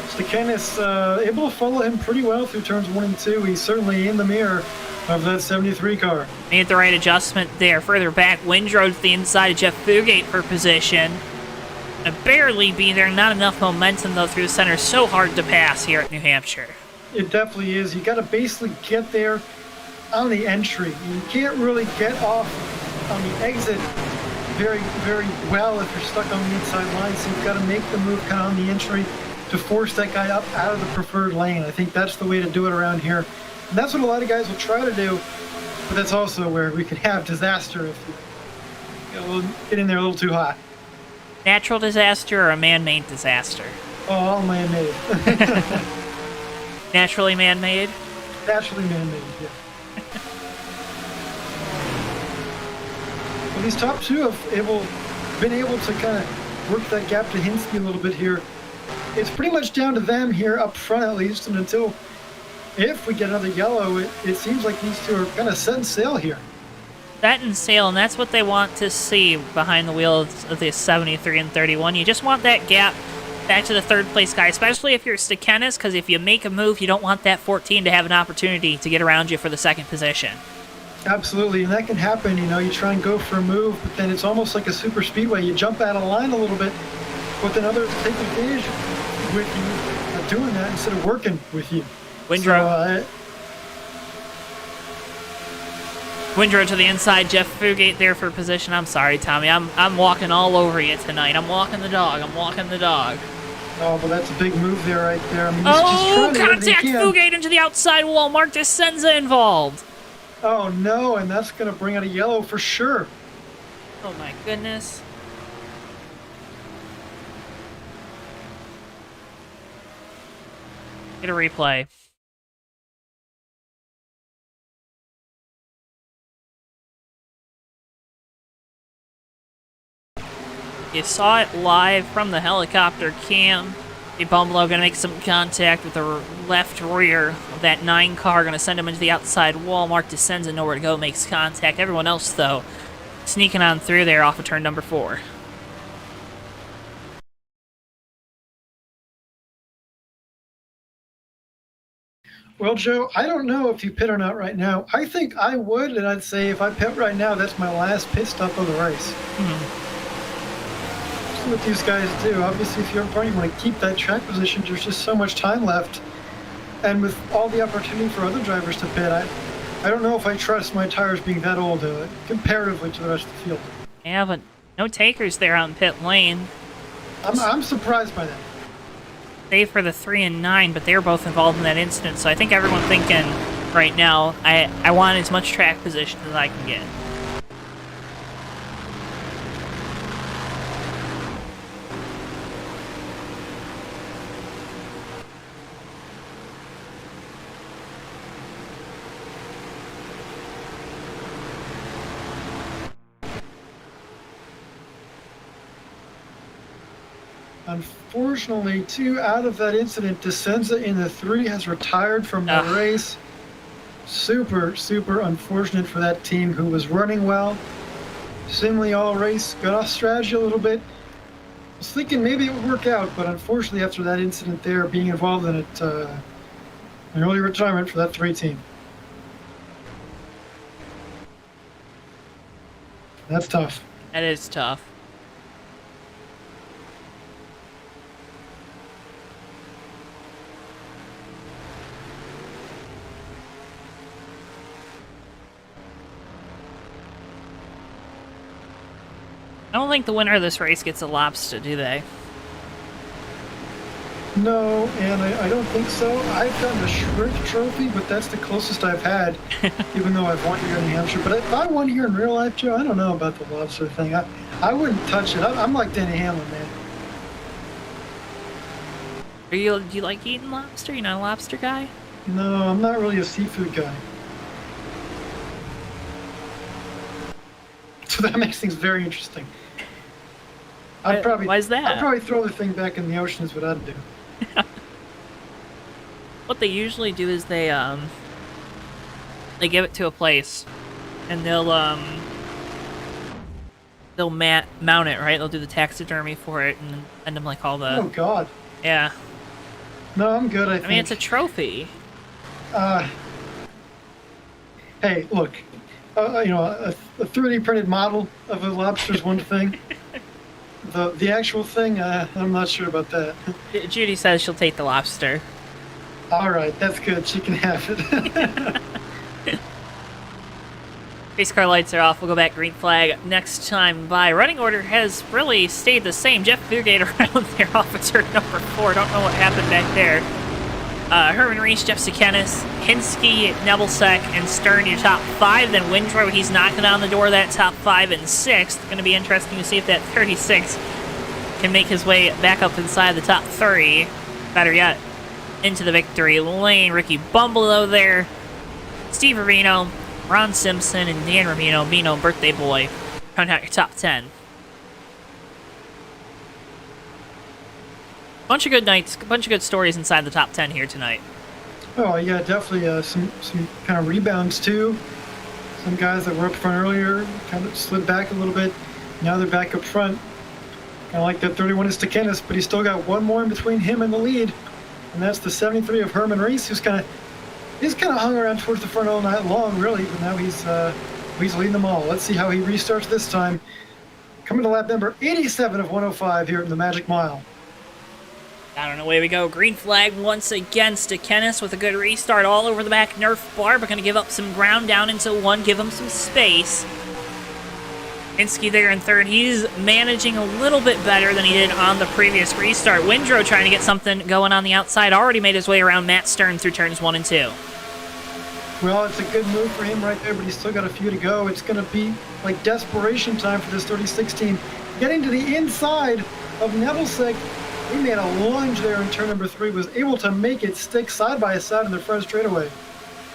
Stickiness able to follow him pretty well through turns 1 and 2. He's certainly in the mirror of that 73 car. Made the right adjustment there. Further back, Windrow to the inside of Jeff Fugate for position. Barely be there. Not enough momentum, though, through the center. So hard to pass here at New Hampshire. It definitely is. You got to basically get there on the entry. You can't really get off on the exit very, very well if you're stuck on the inside line. So you've got to make the move kind of on the entry to force that guy up out of the preferred lane. I think that's the way to do it around here. And that's what a lot of guys will try to do, but that's also where we can have disaster if you get in there a little too hot. Natural disaster or a man-made disaster? Oh, all man-made. Naturally man-made? Naturally man-made, yeah. Well, these top two have been able to kind of work that gap to Hinsky a little bit here. It's pretty much down to them here up front, at least, and until if we get another yellow, it seems like these two are kind of setting sail here. That and sail, and that's what they want to see behind the wheels of the 73 and 31. You just want that gap back to the third place guy, especially if you're Stickiness, because if you make a move, you don't want that 14 to have an opportunity to get around you for the second position. Absolutely, and that can happen. You try and go for a move, but then it's almost like a super speedway. You jump out of line a little bit, but then others take advantage with you of doing that instead of working with you. Windrow. Windrow to the inside, Jeff Fugate there for position. I'm sorry, Tommy. I'm walking all over you tonight. I'm walking the dog. Oh, but that's a big move there, right there. I mean, he's just Oh, trying to do everything contact he can. Fugate into the outside wall. Mark DeSenza involved. Oh no, and that's gonna bring out a yellow for sure. Oh my goodness. Get a replay. You saw it live from the helicopter cam. A Bumblo gonna make some contact with the left rear of that 9 car, gonna send him into the outside wall. Mark descends and nowhere to go, makes contact. Everyone else, though, sneaking on through there off of turn number 4. Well, Joe, I don't know if you pit or not right now. I think I would, and I'd say if I pit right now, that's my last pit stop of the race. See what these guys do. Obviously, if you're in front, you want to keep that track position. There's just so much time left. And with all the opportunity for other drivers to pit, I don't know if I trust my tires being that old comparatively to the rest of the field. Yeah, but no takers there on pit lane. I'm surprised by that. Save for the 3 and 9, but they're both involved in that incident, so I think everyone's thinking right now, I want as much track position as I can get. Unfortunately, 2 out of that incident, Descenza in the 3 has retired from the race. Super, super unfortunate for that team who was running well. Seemingly all race, got off strategy a little bit. I was thinking maybe it would work out, but unfortunately after that incident there, being involved in it, an early retirement for that 3 team. That's tough. That is tough. I don't think the winner of this race gets a lobster, do they? No, and I don't think so. I've gotten a shrimp trophy, but that's the closest I've had, even though I've won here in New Hampshire. But if I won here in real life, Joe, I don't know about the lobster thing. I wouldn't touch it. I'm like Danny Hamlin, man. Do you like eating lobster? You're not a lobster guy? No, I'm not really a seafood guy. So that makes things very interesting. Why is that? I'd probably throw the thing back in the ocean is what I'd do. What they usually do is they give it to a place, and they'll mount it, right? They'll do the taxidermy for it and send them like all the. Oh God. Yeah. No, I'm good. I mean, it's a trophy. Hey, look. You know, a 3D printed model of a lobster is one thing. The actual thing, I'm not sure about that. Judy says she'll take the lobster. All right, that's good. She can have it. Race car lights are off. We'll go back green flag next time by. Running order has really stayed the same. Jeff Fugate around there off of turn number 4. Don't know what happened back there. Herman Reese, Jeff Sekenis, Hinsky, Nebelsack, and Stern, your top 5. Then Windrow, he's knocking on the door of that top 5 and 6th. Going to be interesting to see if that 36 can make his way back up inside the top 3. Better yet, into the victory lane. Ricky Bumblo there. Steve Rubino, Ron Simpson, and Dan Rubino, Bino, birthday boy. Round out your top 10. Bunch of good nights, bunch of good stories inside the top 10 here tonight. Oh yeah, definitely some kind of rebounds too. Some guys that were up front earlier kind of slid back a little bit. Now they're back up front. Kind of like that 31 is Stekenis, but he's still got one more in between him and the lead, and that's the 73 of Herman Reese, who's kind of hung around towards the front all night long, really. But now he's leading them all. Let's see how he restarts this time. Coming to lap number 87 of 105 here in the Magic Mile. Down and away we go. Green flag once again. Stekenis with a good restart all over the back Nerf bar, but going to give up some ground down into 1, give him some space. Hinske there in third. He's managing a little bit better than he did on the previous restart. Windrow trying to get something going on the outside. Already made his way around Matt Stern through turns 1 and 2. Well, it's a good move for him right there, but he's still got a few to go. It's going to be like desperation time for this 36 team. Getting to the inside of Nebelsick, he made a lunge there in turn number 3, was able to make it stick side by side in the front straightaway.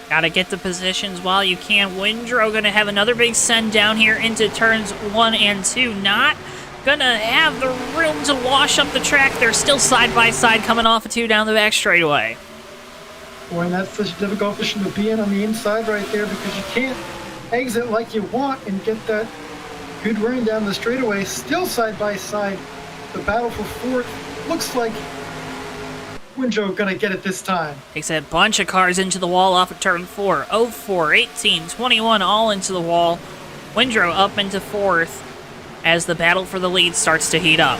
Gotta get the positions while you can. Windrow gonna have another big send down here into turns 1 and 2. Not gonna have the room to wash up the track. They're still side by side coming off of 2 down the back straightaway. Boy, and that's such a difficult position to be in on the inside right there because you can't exit like you want and get that good run down the straightaway. Still side by side. The battle for fourth looks like Windrow gonna get it this time. Takes a bunch of cars into the wall off of turn 4. 04, 18, 21 all into the wall. Windrow up into fourth as the battle for the lead starts to heat up.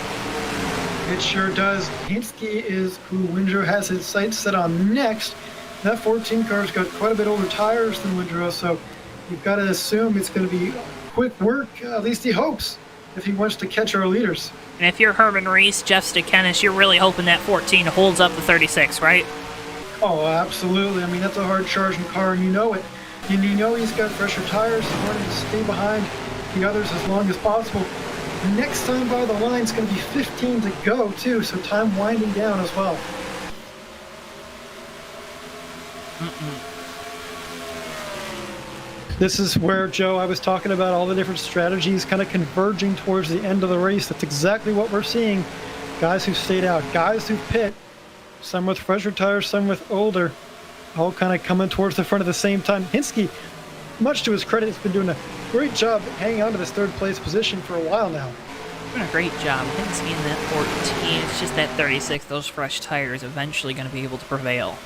It sure does. Hinske is who Windrow has his sights set on next. That 14 car's got quite a bit older tires than Windrow, so you've got to assume it's going to be quick work. At least he hopes, if he wants to catch our leaders. And if you're Herman Reese, Jeff Stekenis, you're really hoping that 14 holds up the 36, right? Oh, absolutely. I mean, that's a hard charging car, and you know it. And you know he's got fresher tires. He's wanting to stay behind the others as long as possible. Next time by the line is going to be 15 to go, too, so time winding down as well. This is where, Joe, I was talking about all the different strategies kind of converging towards the end of the race. That's exactly what we're seeing. Guys who stayed out, guys who pit, some with fresher tires, some with older, all kind of coming towards the front at the same time. Hinske, much to his credit, has been doing a great job hanging on to this third place position for a while now. Doing a great job. Hinske in that 14. It's just that 36, those fresh tires, eventually going to be able to prevail.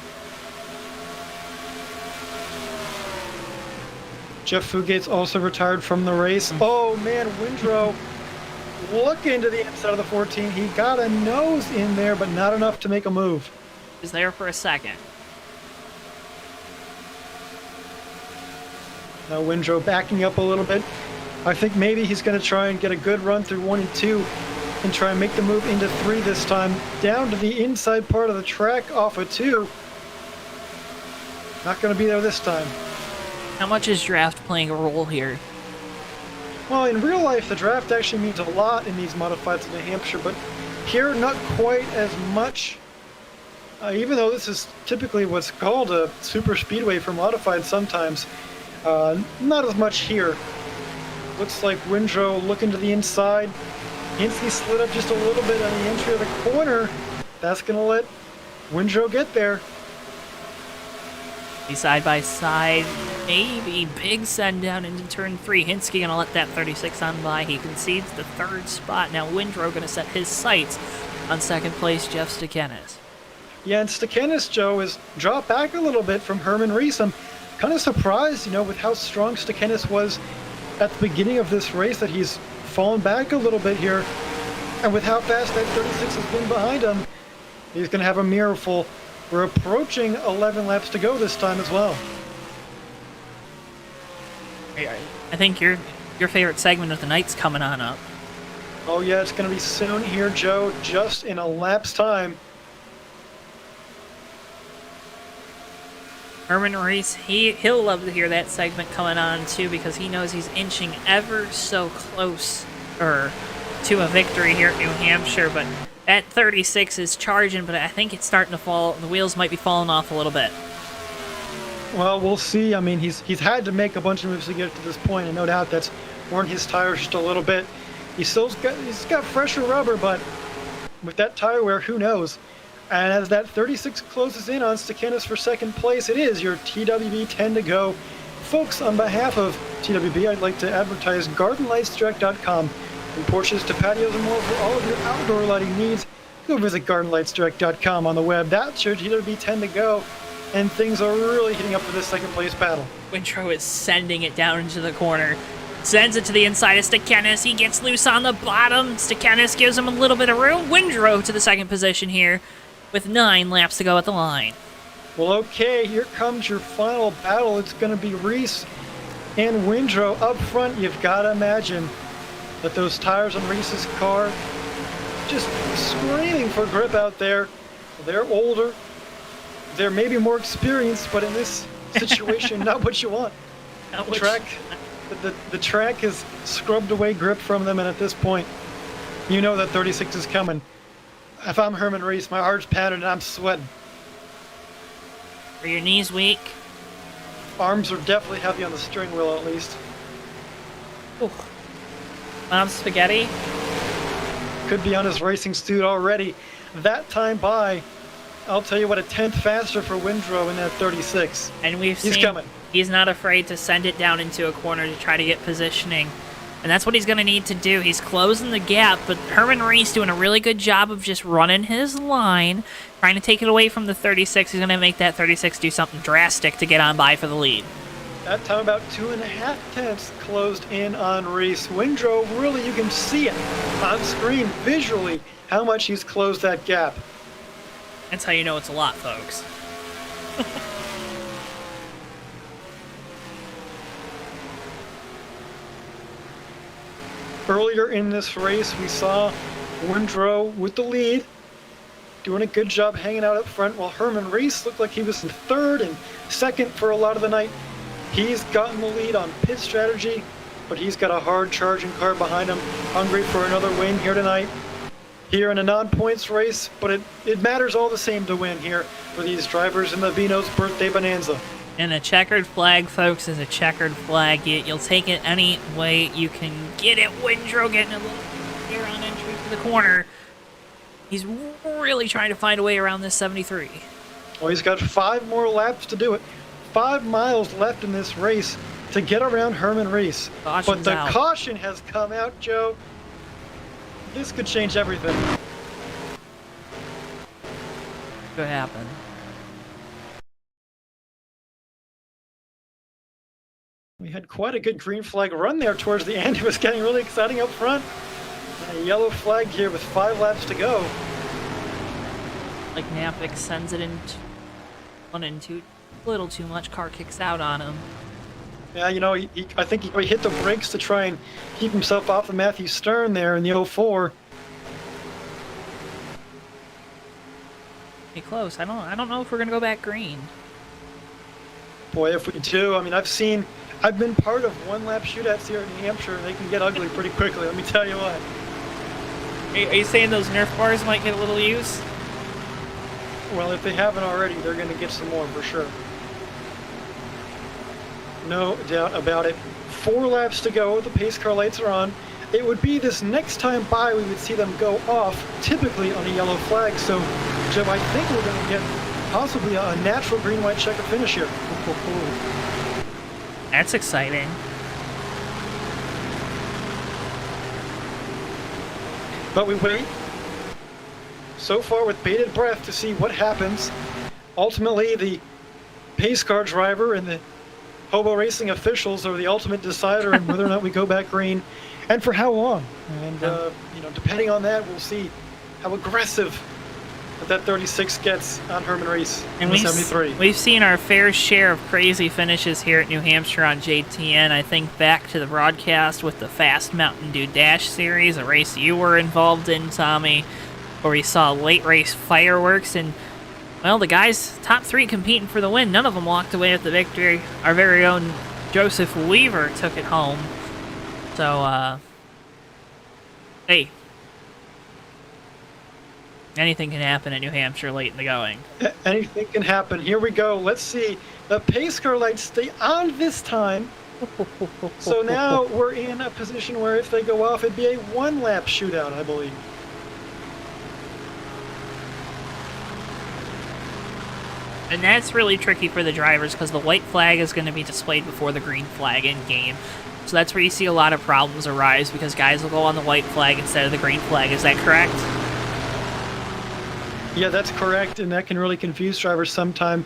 Jeff Fugate's also retired from the race. Oh man, Windrow looking to the inside of the 14. He got a nose in there, but not enough to make a move. Is there for a second. Now Windrow backing up a little bit. I think maybe he's going to try and get a good run through 1 and 2 and try and make the move into 3 this time. Down to the inside part of the track off of 2. Not going to be there this time. How much is draft playing a role here? Well, in real life, the draft actually means a lot in these modifieds in New Hampshire, but here, not quite as much. Even though this is typically what's called a super speedway for modified sometimes, not as much here. Looks like Windrow looking to the inside. Hinske slid up just a little bit on the entry of the corner. That's going to let Windrow get there. Side by side, maybe big send down into turn 3. Hinske gonna let that 36 on by. He concedes the 3rd spot. Now Windrow gonna set his sights on 2nd place, Jeff Stekenis. Yeah, and Stekenis, Joe, has dropped back a little bit from Herman Reese. I'm kind of surprised, with how strong Stekenis was at the beginning of this race, that he's fallen back a little bit here. And with how fast that 36 has been behind him, he's gonna have a mirror full. We're approaching 11 laps to go this time as well. I think your favorite segment of the night's coming on up. Oh yeah, it's going to be soon here, Joe, just in a lap's time. Herman Reese, he'll love to hear that segment coming on too, because he knows he's inching ever so close to a victory here at New Hampshire, but that 36 is charging, but I think it's starting to fall. The wheels might be falling off a little bit. Well, we'll see. I mean, he's had to make a bunch of moves to get to this point, and no doubt that's worn his tires just a little bit. He's got fresher rubber, but with that tire wear, who knows? And as that 36 closes in on Stekenis for 2nd place, it is your TWB 10 to go. Folks, on behalf of TWB, I'd like to advertise GardenLightsDirect.com. From porches to patios and more for all of your outdoor lighting needs, go visit GardenLightsDirect.com on the web. That's your TWB 10 to go, and things are really heating up for this 2nd place battle. Windrow is sending it down into the corner. Sends it to the inside of Stekenis. He gets loose on the bottom. Stekenis gives him a little bit of room. Windrow to the 2nd position here with 9 laps to go at the line. Well, okay, here comes your final battle. It's going to be Reese and Windrow up front. You've got to imagine that those tires on Reese's car just screaming for grip out there. They're older, they're maybe more experienced, but in this situation, not what you want. The track has scrubbed away grip from them, and at this point, you know that 36 is coming. If I'm Herman Reese, my heart's pounding and I'm sweating. Are your knees weak? Arms are definitely heavy on the steering wheel, at least. Ooh. Mom's spaghetti? Could be on his racing suit already. That time by, I'll tell you what, a tenth faster for Windrow in that 36. And he's coming. He's not afraid to send it down into a corner to try to get positioning. And that's what he's going to need to do. He's closing the gap, but Herman Reese doing a really good job of just running his line, trying to take it away from the 36. He's going to make that 36 do something drastic to get on by for the lead. That time about 2.5 tenths closed in on Reese. Windrow, really, you can see it on screen visually how much he's closed that gap. That's how you know it's a lot, folks. Earlier in this race, we saw Windrow with the lead, doing a good job hanging out up front, while Herman Reese looked like he was in third and second for a lot of the night. He's gotten the lead on pit strategy, but he's got a hard charging car behind him, hungry for another win here tonight. Here in a non-points race, but it matters all the same to win here for these drivers in the Bino's birthday bonanza. And a checkered flag, folks, is a checkered flag. You'll take it any way you can get it. Windrow getting a little here on entry to the corner. He's really trying to find a way around this 73. Well, he's got 5 more laps to do it. 5 miles left in this race to get around Herman Reese. Caution's but the out. caution has come out, Joe. This could change everything. Could happen. We had quite a good green flag run there towards the end. It was getting really exciting up front. And a yellow flag here with 5 laps to go. Like Napik sends it in 1 and 2. A little too much. Car kicks out on him. Yeah, you know, I think he hit the brakes to try and keep himself off of Matthew Stern there in the 04. Hey, close. I don't know if we're gonna go back green. Boy, if we do, I mean, I've been part of 1-lap shootouts here in New Hampshire, and they can get ugly pretty quickly, let me tell you what. Are you saying those Nerf bars might get a little use? Well, if they haven't already, they're going to get some more for sure. No doubt about it. 4 laps to go, the pace car lights are on. It would be this next time by we would see them go off, typically on a yellow flag, so, Joe, I think we're going to get possibly a natural green-white checker finish here. That's exciting. But we wait so far with bated breath to see what happens. Ultimately, the pace car driver and the Hobo Racing officials are the ultimate decider in whether or not we go back green and for how long. And, you know, depending on that, we'll see how aggressive that 36 gets on Herman Reese in the 73. We've seen our fair share of crazy finishes here at New Hampshire on JTN. I think back to the broadcast with the Fast Mountain Dew Dash series, a race you were involved in, Tommy, where we saw late race fireworks, and, well, the guys, top 3 competing for the win, none of them walked away with the victory. Our very own Joseph Weaver took it home. So, hey, anything can happen in New Hampshire late in the going. Anything can happen. Here we go. Let's see. The pace car lights stay on this time. So now we're in a position where if they go off, it'd be a 1-lap shootout, I believe. And that's really tricky for the drivers because the white flag is going to be displayed before the green flag in game. So that's where you see a lot of problems arise because guys will go on the white flag instead of the green flag. Is that correct? Yeah, that's correct, and that can really confuse drivers sometime.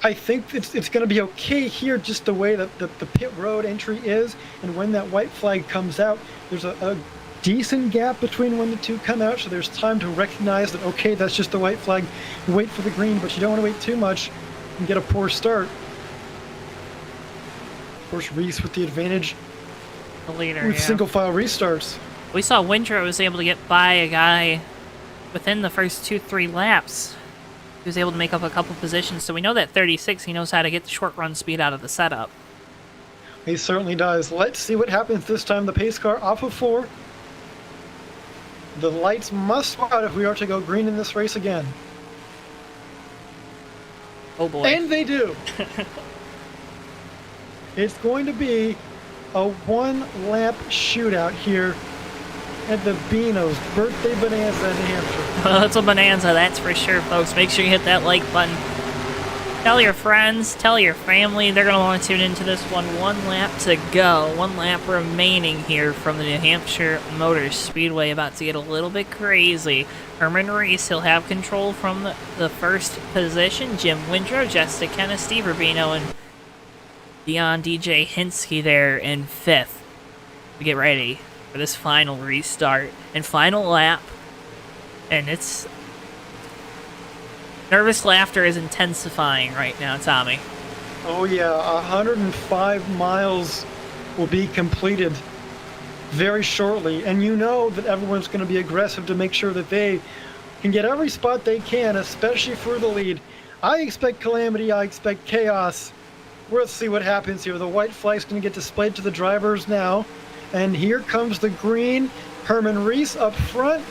I think it's going to be okay here just the way that the pit road entry is, and when that white flag comes out, there's a decent gap between when the two come out, so there's time to recognize that, okay, that's just the white flag, wait for the green, but you don't want to wait too much and get a poor start. Of course, Reese with the advantage the leader, with yeah. single file restarts. We saw Windrow was able to get by a guy within the first 2-3 laps. He was able to make up a couple positions, so we know that 36, he knows how to get the short run speed out of the setup. He certainly does. Let's see what happens this time. The pace car off of 4. The lights must go out if we are to go green in this race again. Oh boy. And they do. It's going to be a 1-lap shootout here at the Bino's Birthday Bonanza in New Hampshire. Well, it's a bonanza, that's for sure, folks. Make sure you hit that like button. Tell your friends, tell your family. They're going to want to tune into this one. 1 lap to go. 1 lap remaining here from the New Hampshire Motor Speedway. About to get a little bit crazy. Herman Reese, he'll have control from the first position. Jim Windrow, Jessica Kenna, Steve Rubino, and Dion DJ Hinsky there in 5th. We get ready for this final restart and final lap. And it's... nervous laughter is intensifying right now, Tommy. Oh yeah, 105 miles will be completed very shortly, and you know that everyone's going to be aggressive to make sure that they can get every spot they can, especially for the lead. I expect calamity, I expect chaos. We'll see what happens here. The white flag's going to get displayed to the drivers now, and here comes the green. Herman Reese up front,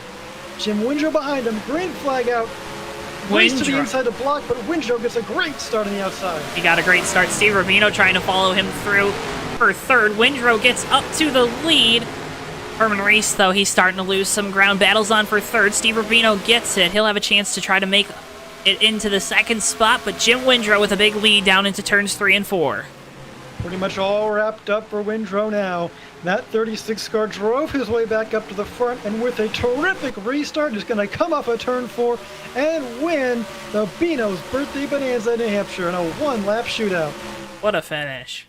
Jim Windrow behind him, green flag out. Race to the inside the block, but Windrow gets a great start on the outside. He got a great start. Steve Rubino trying to follow him through for 3rd. Windrow gets up to the lead. Herman Reese, though, he's starting to lose some ground. Battles on for 3rd. Steve Rubino gets it. He'll have a chance to try to make it into the 2nd spot, but Jim Windrow with a big lead down into turns 3 and 4. Pretty much all wrapped up for Windrow now. That 36 car drove his way back up to the front, and with a terrific restart, is going to come off a turn 4 and win the Bino's Birthday Bonanza in New Hampshire in a 1-lap shootout. What a finish.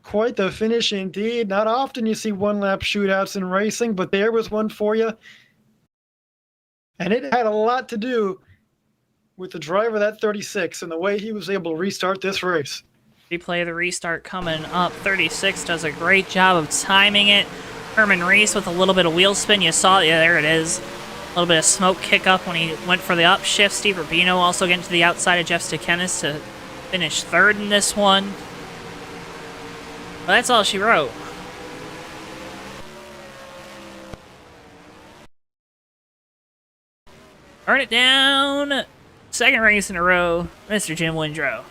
Quite the finish indeed. Not often you see 1-lap shootouts in racing, but there was one for you. And it had a lot to do with the driver of that 36 and the way he was able to restart this race. Replay of the restart coming up. 36 does a great job of timing it. Herman Reese with a little bit of wheel spin. You saw it. Yeah, there it is. A little bit of smoke kick up when he went for the upshift. Steve Rubino also getting to the outside of Jeff Stekenis to finish 3rd in this one. Well, that's all she wrote. Burn it down. 2nd race in a row, Mr. Jim Windrow.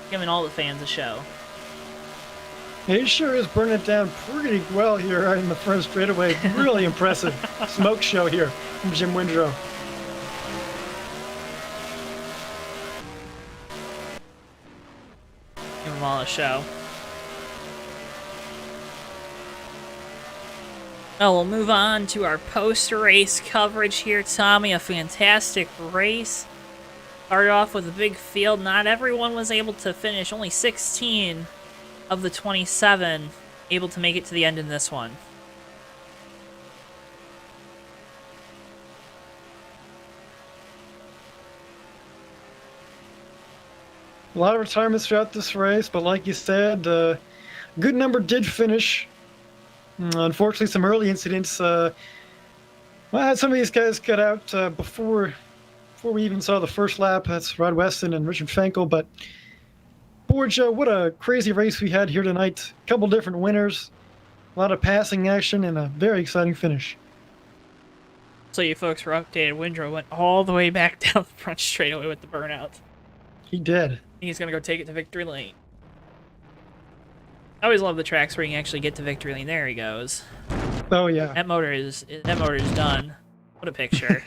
Giving all the fans a show. He sure is burning it down pretty well here in the front straightaway. Really impressive smoke show here from Jim Windrow. Give them all a show. Now we'll move on to our post-race coverage here, Tommy. A fantastic race. Started off with a big field. Not everyone was able to finish. Only 16 of the 27 able to make it to the end in this one. A lot of retirements throughout this race, but like you said, a good number did finish. Unfortunately, some early incidents. Well, some of these guys got out before we even saw the first lap. That's Rod Weston and Richard Fankel. But, boy, Joe, what a crazy race we had here tonight. A couple different winners, a lot of passing action, and a very exciting finish. So you folks were updated. Windrow went all the way back down the front straightaway with the burnout. He did. He's going to go take it to victory lane. I always love the tracks where you can actually get to victory lane. There he goes. Oh, yeah. That motor is done. What a picture.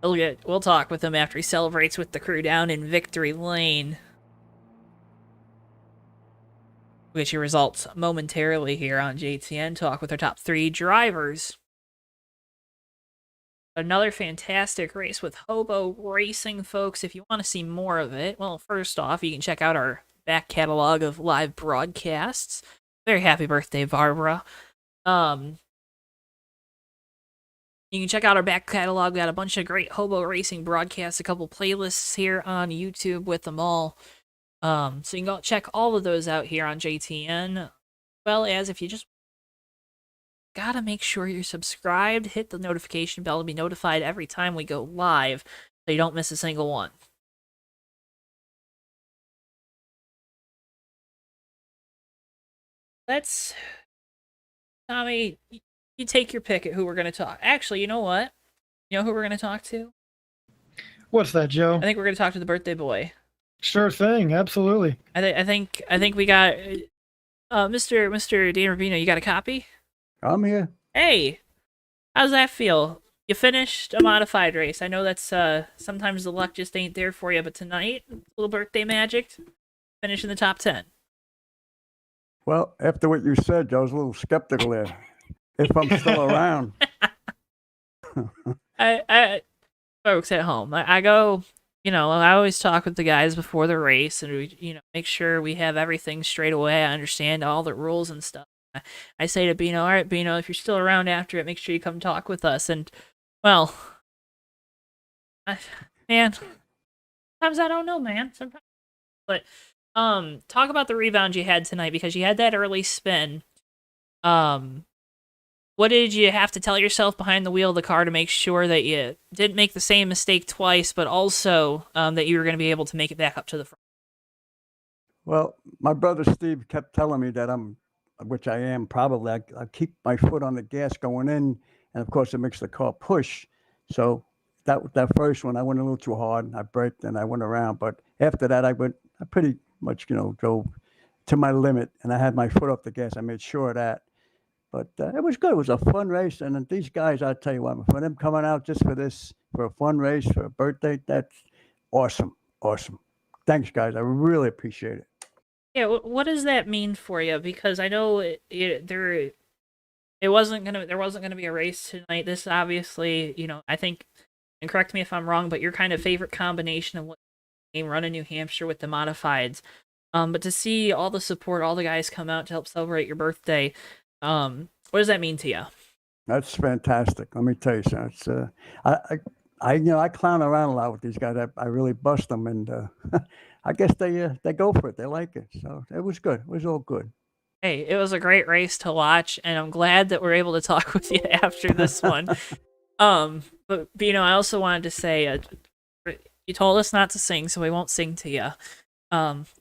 We'll talk with him after he celebrates with the crew down in victory lane. We'll get your results momentarily here on JTN Talk with our top 3 drivers Another fantastic race with Hobo Racing, folks. If you want to see more of it, well, first off, you can check out our back catalog of live broadcasts. Very happy birthday, Barbara. You can check out our back catalog. We got a bunch of great Hobo Racing broadcasts, a couple playlists here on YouTube with them all. So you can go check all of those out here on JTN. Well as if you just gotta make sure you're subscribed, hit the notification bell to be notified every time we go live so you don't miss a single one. Let's, Tommy, you take your pick at who we're going to talk. Actually, you know what? You know who we're going to talk to? What's that, Joe? I think we're going to talk to the birthday boy. Sure thing, absolutely. I think we got Mr. Dan Rubino. You got a copy? I'm here. Hey, how's that feel? You finished a modified race. I know that's sometimes the luck just ain't there for you, but tonight, little birthday magic, finish in the top 10. Well, after what you said, I was a little skeptical there. If I'm still around. I folks at home, I go, I always talk with the guys before the race, and we, make sure we have everything straight away. I understand all the rules and stuff. I say to Bino, all right, Bino, if you're still around after it, make sure you come talk with us. And, well, man, sometimes I don't know, man. Sometimes, but talk about the rebound you had tonight, because you had that early spin. What did you have to tell yourself behind the wheel of the car to make sure that you didn't make the same mistake twice, but also that you were going to be able to make it back up to the front? Well, my brother Steve kept telling me that which I am probably, I keep my foot on the gas going in, and of course it makes the car push. So that first one, I went a little too hard, and I braked and I went around. But after that, I pretty much, drove to my limit, and I had my foot off the gas. I made sure of that. But it was good. It was a fun race. And these guys, I'll tell you what, for them coming out just for a fun race, for a birthday, that's awesome. Awesome. Thanks, guys. I really appreciate it. Yeah, what does that mean for you? Because I know there wasn't gonna be a race tonight. This obviously, I think, and correct me if I'm wrong, but your kind of favorite combination of what game run in New Hampshire with the modifieds. But to see all the support, all the guys come out to help celebrate your birthday, what does that mean to you? That's fantastic. Let me tell you something. I clown around a lot with these guys. I really bust them, and I guess they go for it. They like it. So it was good. It was all good. Hey, it was a great race to watch, and I'm glad that we're able to talk with you after this one. But I also wanted to say, you told us not to sing, so we won't sing to you.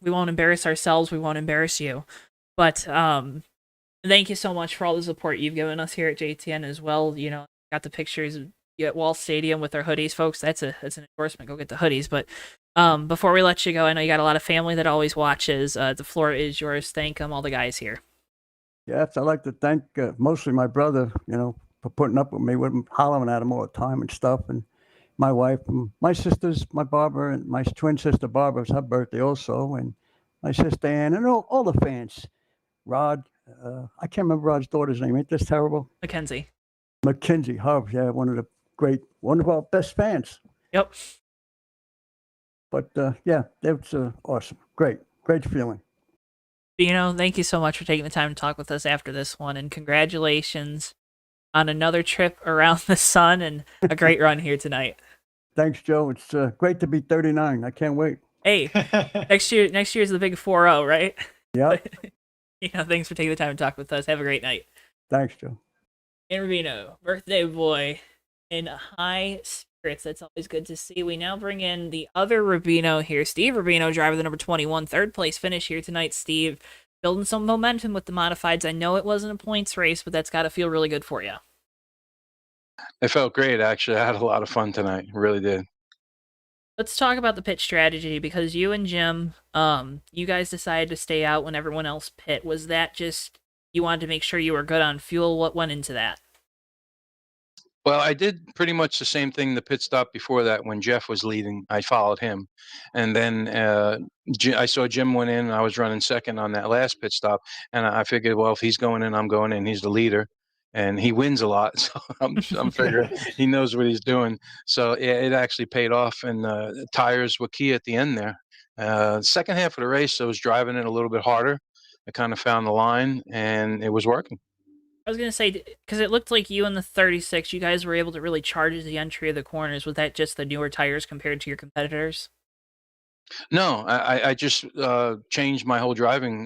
We won't embarrass ourselves. We won't embarrass you. But thank you so much for all the support you've given us here at JTN as well. Got the pictures at Wall Stadium with our hoodies, folks. That's an endorsement. Go get the hoodies. But before we let you go, I know you got a lot of family that always watches. The floor is yours. Thank all the guys here. Yes, I'd like to thank mostly my brother, for putting up with me, with him hollering at him all the time and stuff, and my wife, and my sisters, my Barbara, and my twin sister Barbara. It's her birthday also, and my sister Ann, and all the fans. Rod, I can't remember Rod's daughter's name. Ain't this terrible? Mackenzie. Hub, yeah, one of our best fans. Yep. But yeah, that's awesome. Great feeling. Thank you so much for taking the time to talk with us after this one, and congratulations on another trip around the sun and a great run here tonight. Thanks, Joe. It's great to be 39. I can't wait. Hey, next year is the big 4-0, right? Yeah. Thanks for taking the time to talk with us. Have a great night. Thanks, Joe. And Rubino, birthday boy, in high spirits. That's always good to see. We now bring in the other Rubino here, Steve Rubino, driver the number 21, third place finish here tonight. Steve, building some momentum with the modifieds. I know it wasn't a points race, but that's got to feel really good for you. It felt great, actually. I had a lot of fun tonight. Really did. Let's talk about the pit strategy, because you and Jim, you guys decided to stay out when everyone else pit. Was that just you wanted to make sure you were good on fuel? What went into that? Well, I did pretty much the same thing the pit stop before that. When Jeff was leading, I followed him. And then I saw Jim went in, and I was running second on that last pit stop. And I figured, well, if he's going in, I'm going in. He's the leader. and he wins a lot. So I'm figuring he knows what he's doing. So yeah, it actually paid off, and the tires were key at the end there. Second half of the race, I was driving it a little bit harder. I kind of found the line, and it was working. I was gonna say, because it looked like you and the 36, you guys were able to really charge the entry of the corners. Was that just the newer tires compared to your competitors? No, I just changed my whole driving.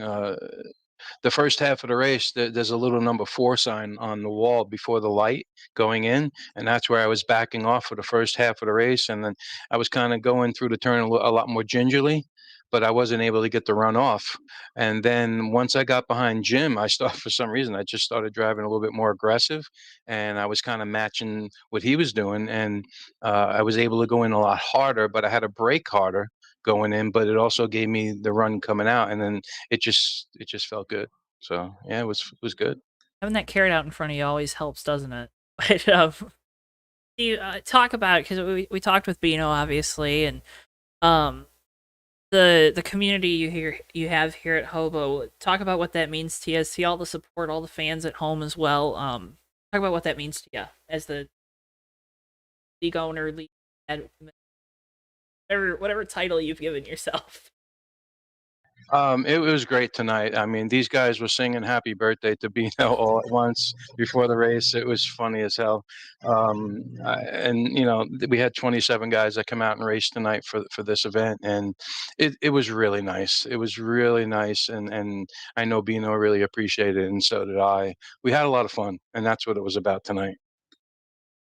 The first half of the race, there's a little number 4 sign on the wall before the light going in, and that's where I was backing off for the first half of the race, and then I was kind of going through the turn a lot more gingerly, but I wasn't able to get the run off. And then once I got behind Jim, I started for some reason I just started driving a little bit more aggressive, and I was kind of matching what he was doing, and I was able to go in a lot harder, but I had to brake harder going in, but it also gave me the run coming out, and then it just felt good. So yeah, it was good. Having that carrot out in front of you always helps, doesn't it? But you talk about, because we talked with Bino, obviously, and um, the community you have here at Hobo. Talk about what that means to you. See all the support, all the fans at home as well. Talk about what that means to you as the league owner, league head, whatever title you've given yourself. It was great tonight. I mean, these guys were singing "Happy Birthday" to Bino all at once before the race. It was funny as hell. And we had 27 guys that come out and race tonight for this event, and it was really nice. It was really nice, and I know Bino really appreciated it, and so did I. We had a lot of fun, and that's what it was about tonight.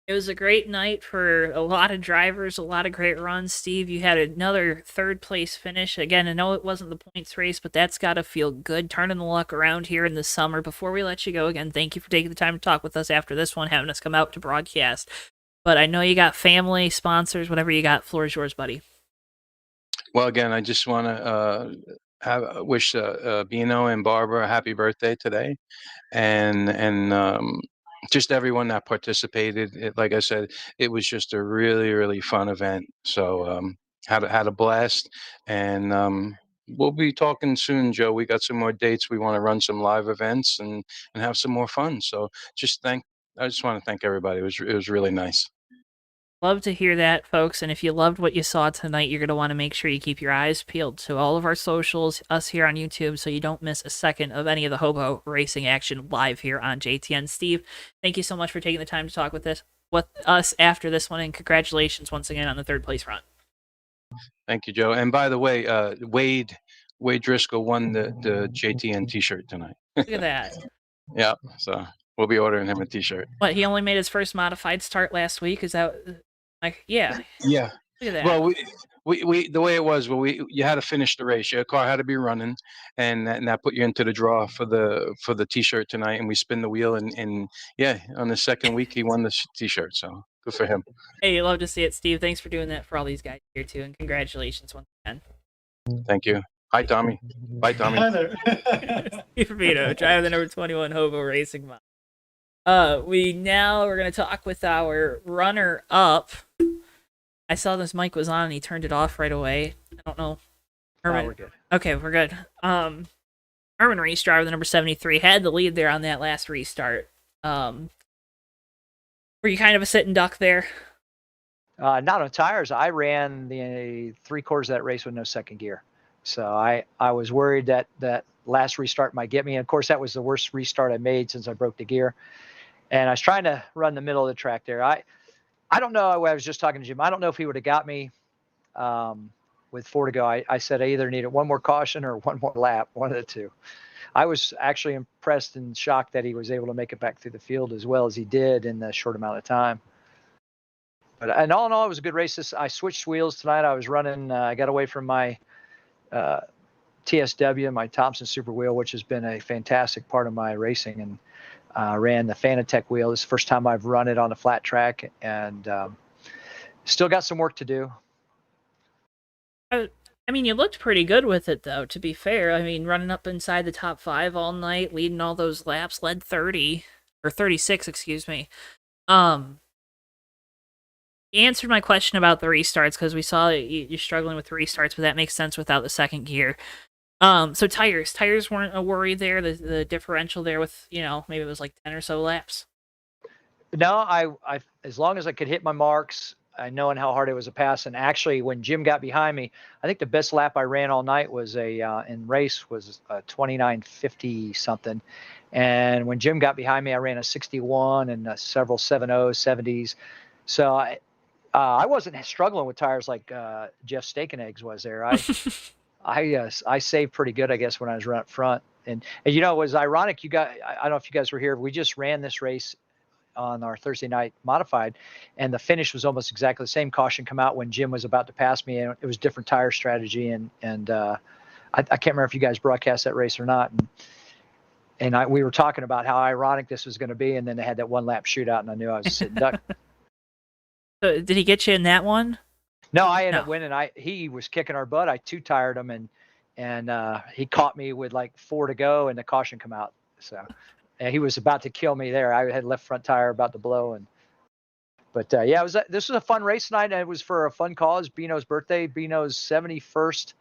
It was a great night for a lot of drivers, a lot of great runs. Steve, you had another third place finish. Again, I know it wasn't the points race, but that's got to feel good, turning the luck around here in the summer. Before we let you go, again, thank you for taking the time to talk with us after this one, having us come out to broadcast. But I know you got family, sponsors, whatever you got. Floor is yours, buddy. Well, again, I just want to wish Bino and Barbara a happy birthday today, and just everyone that participated. Like I said, it was just a really really fun event. So had a blast, and we'll be talking soon, Joe. We got some more dates. We want to run some live events and have some more fun. So I just want to thank everybody. It was really nice. Love to hear that, folks. And if you loved what you saw tonight, you're going to want to make sure you keep your eyes peeled to all of our socials, us here on YouTube, so you don't miss a second of any of the Hobo racing action live here on JTN. Steve, thank you so much for taking the time to talk with us after this one, and congratulations once again on the third place run. Thank you, Joe. And by the way, Wade Driscoll won the JTN T-shirt tonight. Look at that. Yeah, so we'll be ordering him a T-shirt. What, he only made his first modified start last week? Is that like, yeah? Yeah. Look at that. Well, we the way it was, you had to finish the race. Your car had to be running, and that put you into the draw for the T-shirt tonight. And we spin the wheel, and yeah, on the second week he won the T-shirt. So good for him. Hey, love to see it, Steve. Thanks for doing that for all these guys here too, and congratulations once again. Thank you. Hi, Tommy. Bye, Tommy. Hi there. Steve Rubino, driver the number 21 Hobo Racing Mod. We're gonna talk with our runner-up. I saw this mic was on and he turned it off right away. I don't know. No, we're good. Okay, we're good. Herman Reese, driver the number 73, had the lead there on that last restart. Were you kind of a sitting duck there? Not on tires. I ran the 3/4 of that race with no second gear. So I was worried that last restart might get me. And of course, that was the worst restart I made since I broke the gear. And I was trying to run the middle of the track there. I don't know. I was just talking to Jim. I don't know if he would have got me with 4 to go. I said I either needed one more caution or one more lap, one of the two. I was actually impressed and shocked that he was able to make it back through the field as well as he did in the short amount of time. But and all in all, it was a good race. I switched wheels tonight. I was running. I got away from my TSW, my Thompson Super Wheel, which has been a fantastic part of my racing, and ran the Fanatec wheel. This is the first time I've run it on a flat track, and still got some work to do. I mean, you looked pretty good with it, though, to be fair. I mean, running up inside the top 5 all night, leading all those laps, led 30, or 36, excuse me. You answered my question about the restarts, because we saw you're struggling with the restarts, but that makes sense without the second gear. So tires weren't a worry there. The differential there with, maybe it was like 10 or so laps. No, I as long as I could hit my marks, I knowing how hard it was to pass. And actually, when Jim got behind me, I think the best lap I ran all night was in race was a 29:50 something. And when Jim got behind me, I ran a 61 and several 7.0s, 70s. So I wasn't struggling with tires like Jeff Steak and Eggs was there. I saved pretty good, I guess, when I was right up front. And it was ironic. I don't know if you guys were here. We just ran this race on our Thursday night modified, and the finish was almost exactly the same. Caution come out when Jim was about to pass me, and it was different tire strategy. And I can't remember if you guys broadcast that race or not. And we were talking about how ironic this was going to be, and then they had that one lap shootout, and I knew I was a sitting duck. So did he get you in that one? No, I ended up winning. He was kicking our butt. I two-tired him, and he caught me with like 4 to go, and the caution come out. So, and he was about to kill me there. I had left front tire about to blow, but this was a fun race tonight, and it was for a fun cause. Bino's birthday, Bino's 71st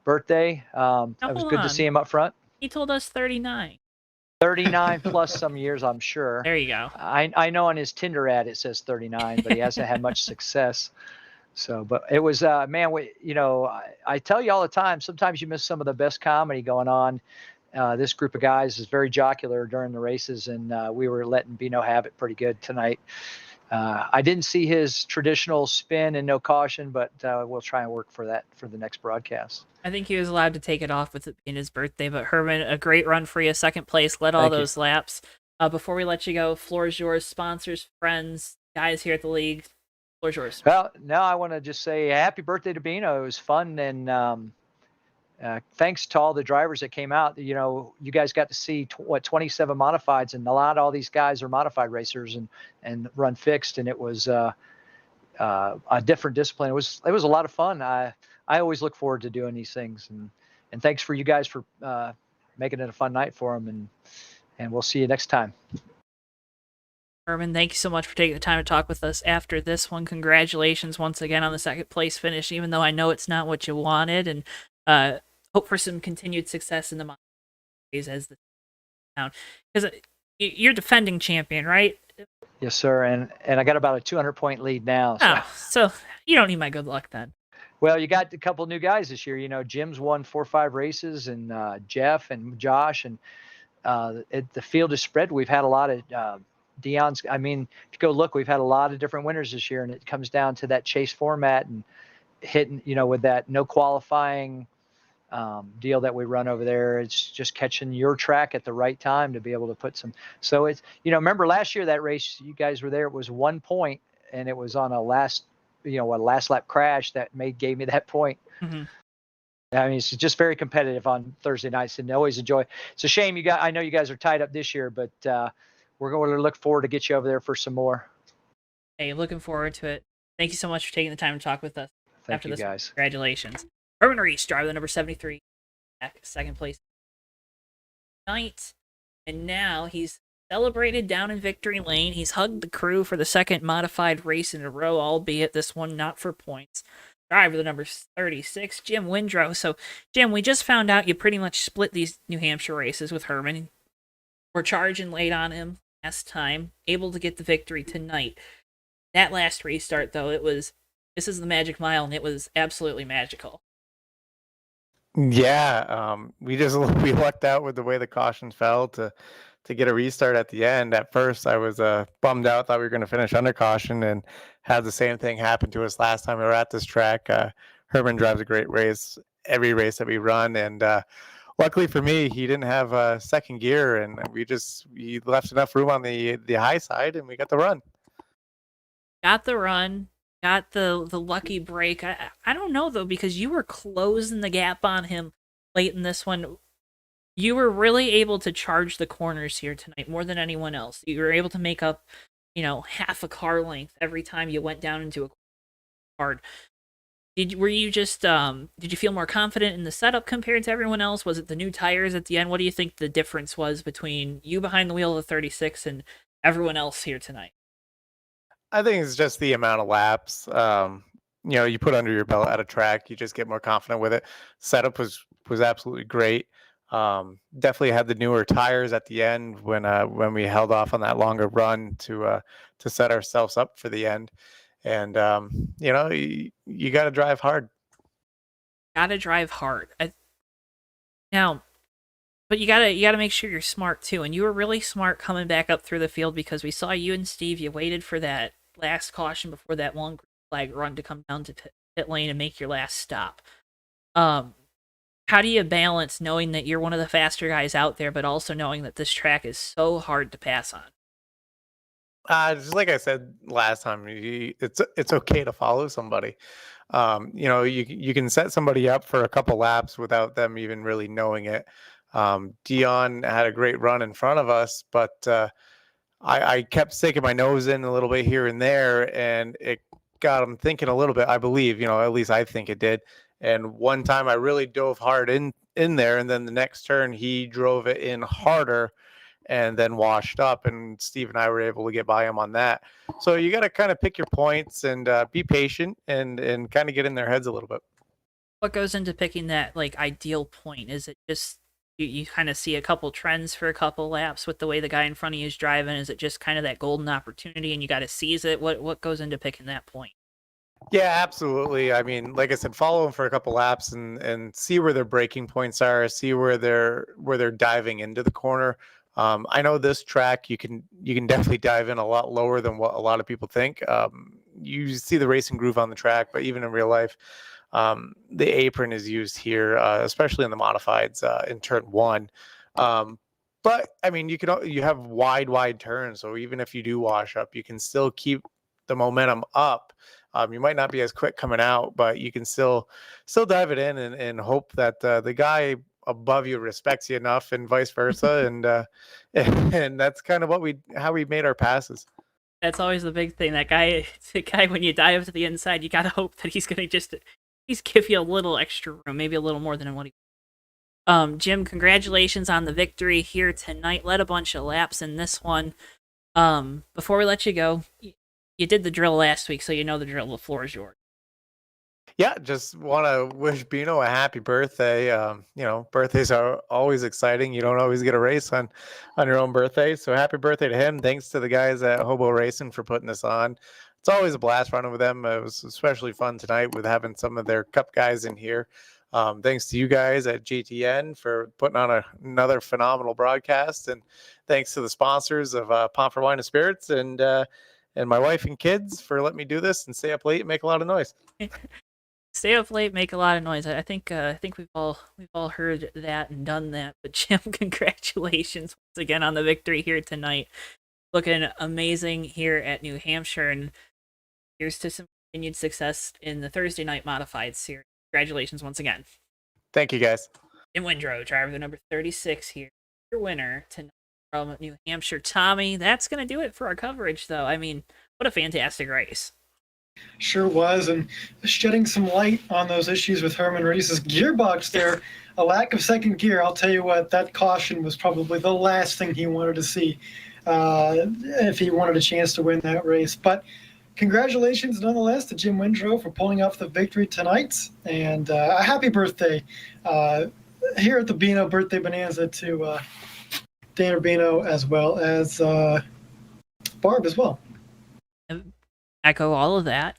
birthday. It was good to see him up front. He told us 39. 39 plus some years, I'm sure. There you go. I know on his Tinder ad it says 39, but he hasn't had much success. So, but it was, man, I tell you all the time, sometimes you miss some of the best comedy going on. This group of guys is very jocular during the races, and we were letting Bino have it pretty good tonight. I didn't see his traditional spin and no caution, but we'll try and work for that for the next broadcast. I think he was allowed to take it off with it being his birthday, but Herman, a great run for you, second place, led all those laps. Before we let you go, floor is yours, sponsors, friends, guys here at the league. Floor is yours. Well, now I want to just say happy birthday to Bino. It was fun, and thanks to all the drivers that came out. You guys got to see 27 modifieds, and all these guys are modified racers and run fixed, and it was a different discipline. It was a lot of fun. I always look forward to doing these things, and thanks for you guys for making it a fun night for them, and we'll see you next time. Herman, thank you so much for taking the time to talk with us after this one. Congratulations once again on the second place finish, even though I know it's not what you wanted, and hope for some continued success in the days as the town, because you're defending champion, right? Yes, sir. And I got about a 200-point lead now. So you don't need my good luck then. Well, you got a couple new guys this year. Jim's won 4 or 5 races, and Jeff and Josh, and the field is spread. We've had a lot of Dion's. I mean, if you go look, we've had a lot of different winners this year, and it comes down to that chase format and hitting, with that no qualifying deal that we run over there. It's just catching your track at the right time to be able to put some. So it's, remember last year that race, you guys were there. It was 1 point, and it was on a last lap crash that gave me that point. Mm-hmm. I mean, it's just very competitive on Thursday nights, and always enjoy. It's a shame I know you guys are tied up this year, but we're going to look forward to get you over there for some more. Hey, looking forward to it. Thank you so much for taking the time to talk with us. Thank you, guys. Congratulations. Herman Reese, driver the number 73, back second place tonight. And now he's celebrated down in victory lane. He's hugged the crew for the second modified race in a row, albeit this one not for points. Driver the number 36, Jim Windrow. So, Jim, we just found out you pretty much split these New Hampshire races with Herman. We're charging late on him last time, able to get the victory tonight. That last restart, though, this is the Magic Mile, and it was absolutely magical. Yeah, we lucked out with the way the cautions fell to get a restart at the end. At first, I was bummed out, thought we were going to finish under caution, and had the same thing happen to us last time we were at this track. Herman drives a great race every race that we run, and luckily for me, he didn't have second gear, and he left enough room on the high side, and we got the run. Got the run. Got the lucky break. I don't know, though, because you were closing the gap on him late in this one. You were really able to charge the corners here tonight more than anyone else. You were able to make up, half a car length every time you went down into a hard. Did you feel more confident in the setup compared to everyone else? Was it the new tires at the end? What do you think the difference was between you behind the wheel of the 36 and everyone else here tonight? I think it's just the amount of laps. You put under your belt at a track, you just get more confident with it. Setup was was absolutely great. Definitely had the newer tires at the end when we held off on that longer run to set ourselves up for the end. And you got to drive hard. Gotta drive hard. Now, but you gotta make sure you're smart too. And you were really smart coming back up through the field, because we saw you and Steve. You waited for that last caution before that long flag run to come down to pit lane and make your last stop. How do you balance knowing that you're one of the faster guys out there, but also knowing that this track is so hard to pass on? Just like I said last time, it's okay to follow somebody. You can set somebody up for a couple laps without them even really knowing it. Dion had a great run in front of us, but I kept sticking my nose in a little bit here and there, and it got him thinking a little bit. I believe, at least I think it did. And one time I really dove hard in there, and then the next turn he drove it in harder and then washed up, and Steve and I were able to get by him on that. So you got to kind of pick your points and be patient and kind of get in their heads a little bit. What goes into picking that ideal point? Is it just you kind of see a couple trends for a couple laps with the way the guy in front of you is driving? Is it just kind of that golden opportunity and you got to seize it? What goes into picking that point? Yeah, absolutely. I mean, like I said, follow them for a couple laps and see where their braking points are, see where they're diving into the corner. I know this track you can definitely dive in a lot lower than what a lot of people think. You see the racing groove on the track, but even in real life, the apron is used here, especially in the modifieds in turn 1. But I mean, you have wide turns, so even if you do wash up, you can still keep the momentum up. You might not be as quick coming out, but you can still dive it in and hope that the guy above you respects you enough, and vice versa. And that's kind of how we made our passes. That's always the big thing. The guy, when you dive to the inside, you gotta hope that he's gonna just give you a little extra room, maybe a little more than what he. Jim, congratulations on the victory here tonight. Led a bunch of laps in this one. Before we let you go, you did the drill last week, so you know the drill. The floor is yours. Yeah, just want to wish Bino a happy birthday. Birthdays are always exciting. You don't always get a race on your own birthday. So happy birthday to him. Thanks to the guys at Hobo Racing for putting this on. It's always a blast running with them. It was especially fun tonight with having some of their cup guys in here. Thanks to you guys at JTN for putting on another phenomenal broadcast. And thanks to the sponsors of Pomfret Wine and Spirits and my wife and kids for letting me do this and stay up late and make a lot of noise. Stay up late, make a lot of noise. I think we've all heard that and done that. But Jim, congratulations once again on the victory here tonight. Looking amazing here at New Hampshire, and here's to some continued success in the Thursday night modified series. Congratulations once again. Thank you, guys. Jim Windrow, driver number 36 here, your winner tonight from New Hampshire. Tommy, that's gonna do it for our coverage, though. I mean, what a fantastic race. Sure was, and shedding some light on those issues with Herman Reese's gearbox there, a lack of second gear. I'll tell you what, that caution was probably the last thing he wanted to see if he wanted a chance to win that race. But congratulations nonetheless to Jim Windrow for pulling off the victory tonight, and a happy birthday here at the Bino Birthday Bonanza to Dan Rubino as well as Barb as well. Echo all of that.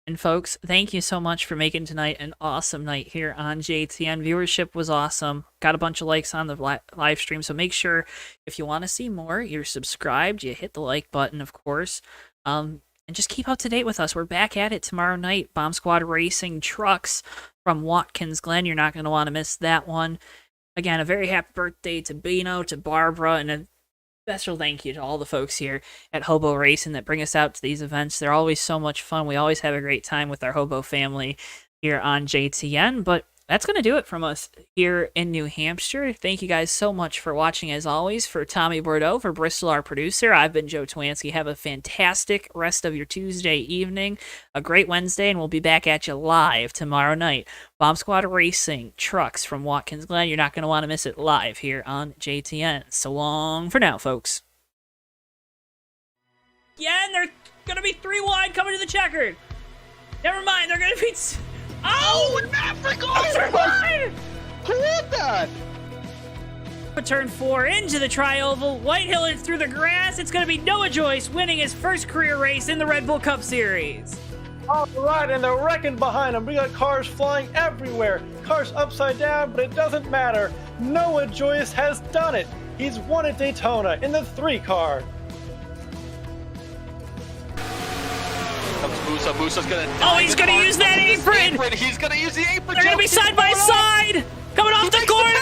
And folks, thank you so much for making tonight an awesome night here on JTN. Viewership was awesome. Got a bunch of likes on the live stream, so make sure if you want to see more, you're subscribed, you hit the like button, of course. And just keep up to date with us. We're back at it tomorrow night. Bomb Squad Racing Trucks from Watkins Glen. You're not going to want to miss that one. Again, a very happy birthday to Bino, to Barbara, and a special thank you to all the folks here at Hobo Racing that bring us out to these events. They're always so much fun. We always have a great time with our Hobo family here on JTN. But that's going to do it from us here in New Hampshire. Thank you guys so much for watching, as always. For Tommy Bordeaux, for Bristol, our producer, I've been Joe Twansky. Have a fantastic rest of your Tuesday evening, a great Wednesday, and we'll be back at you live tomorrow night. Bomb Squad Racing Trucks from Watkins Glen. You're not going to want to miss it live here on JTN. So long for now, folks. Yeah, and they're going to be 3 wide coming to the checkered. Never mind, they're going to be... Oh, Africa! They're wide! run. Turn 4 into the tri-oval. Whitehill through the grass. It's going to be Noah Joyce winning his first career race in the Red Bull Cup Series. All right, and they're wrecking behind him. We got cars flying everywhere. Cars upside down, but it doesn't matter. Noah Joyce has done it. He's won at Daytona in the 3 car. Comes Musa. Musa's gonna. Oh, he's going to use that apron. He's gonna use the apron. They're going to be side by side. Coming off the corner.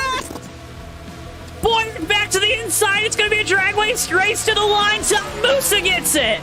Boy, back to the inside. It's going to be a drag race to the line. So Musa gets it.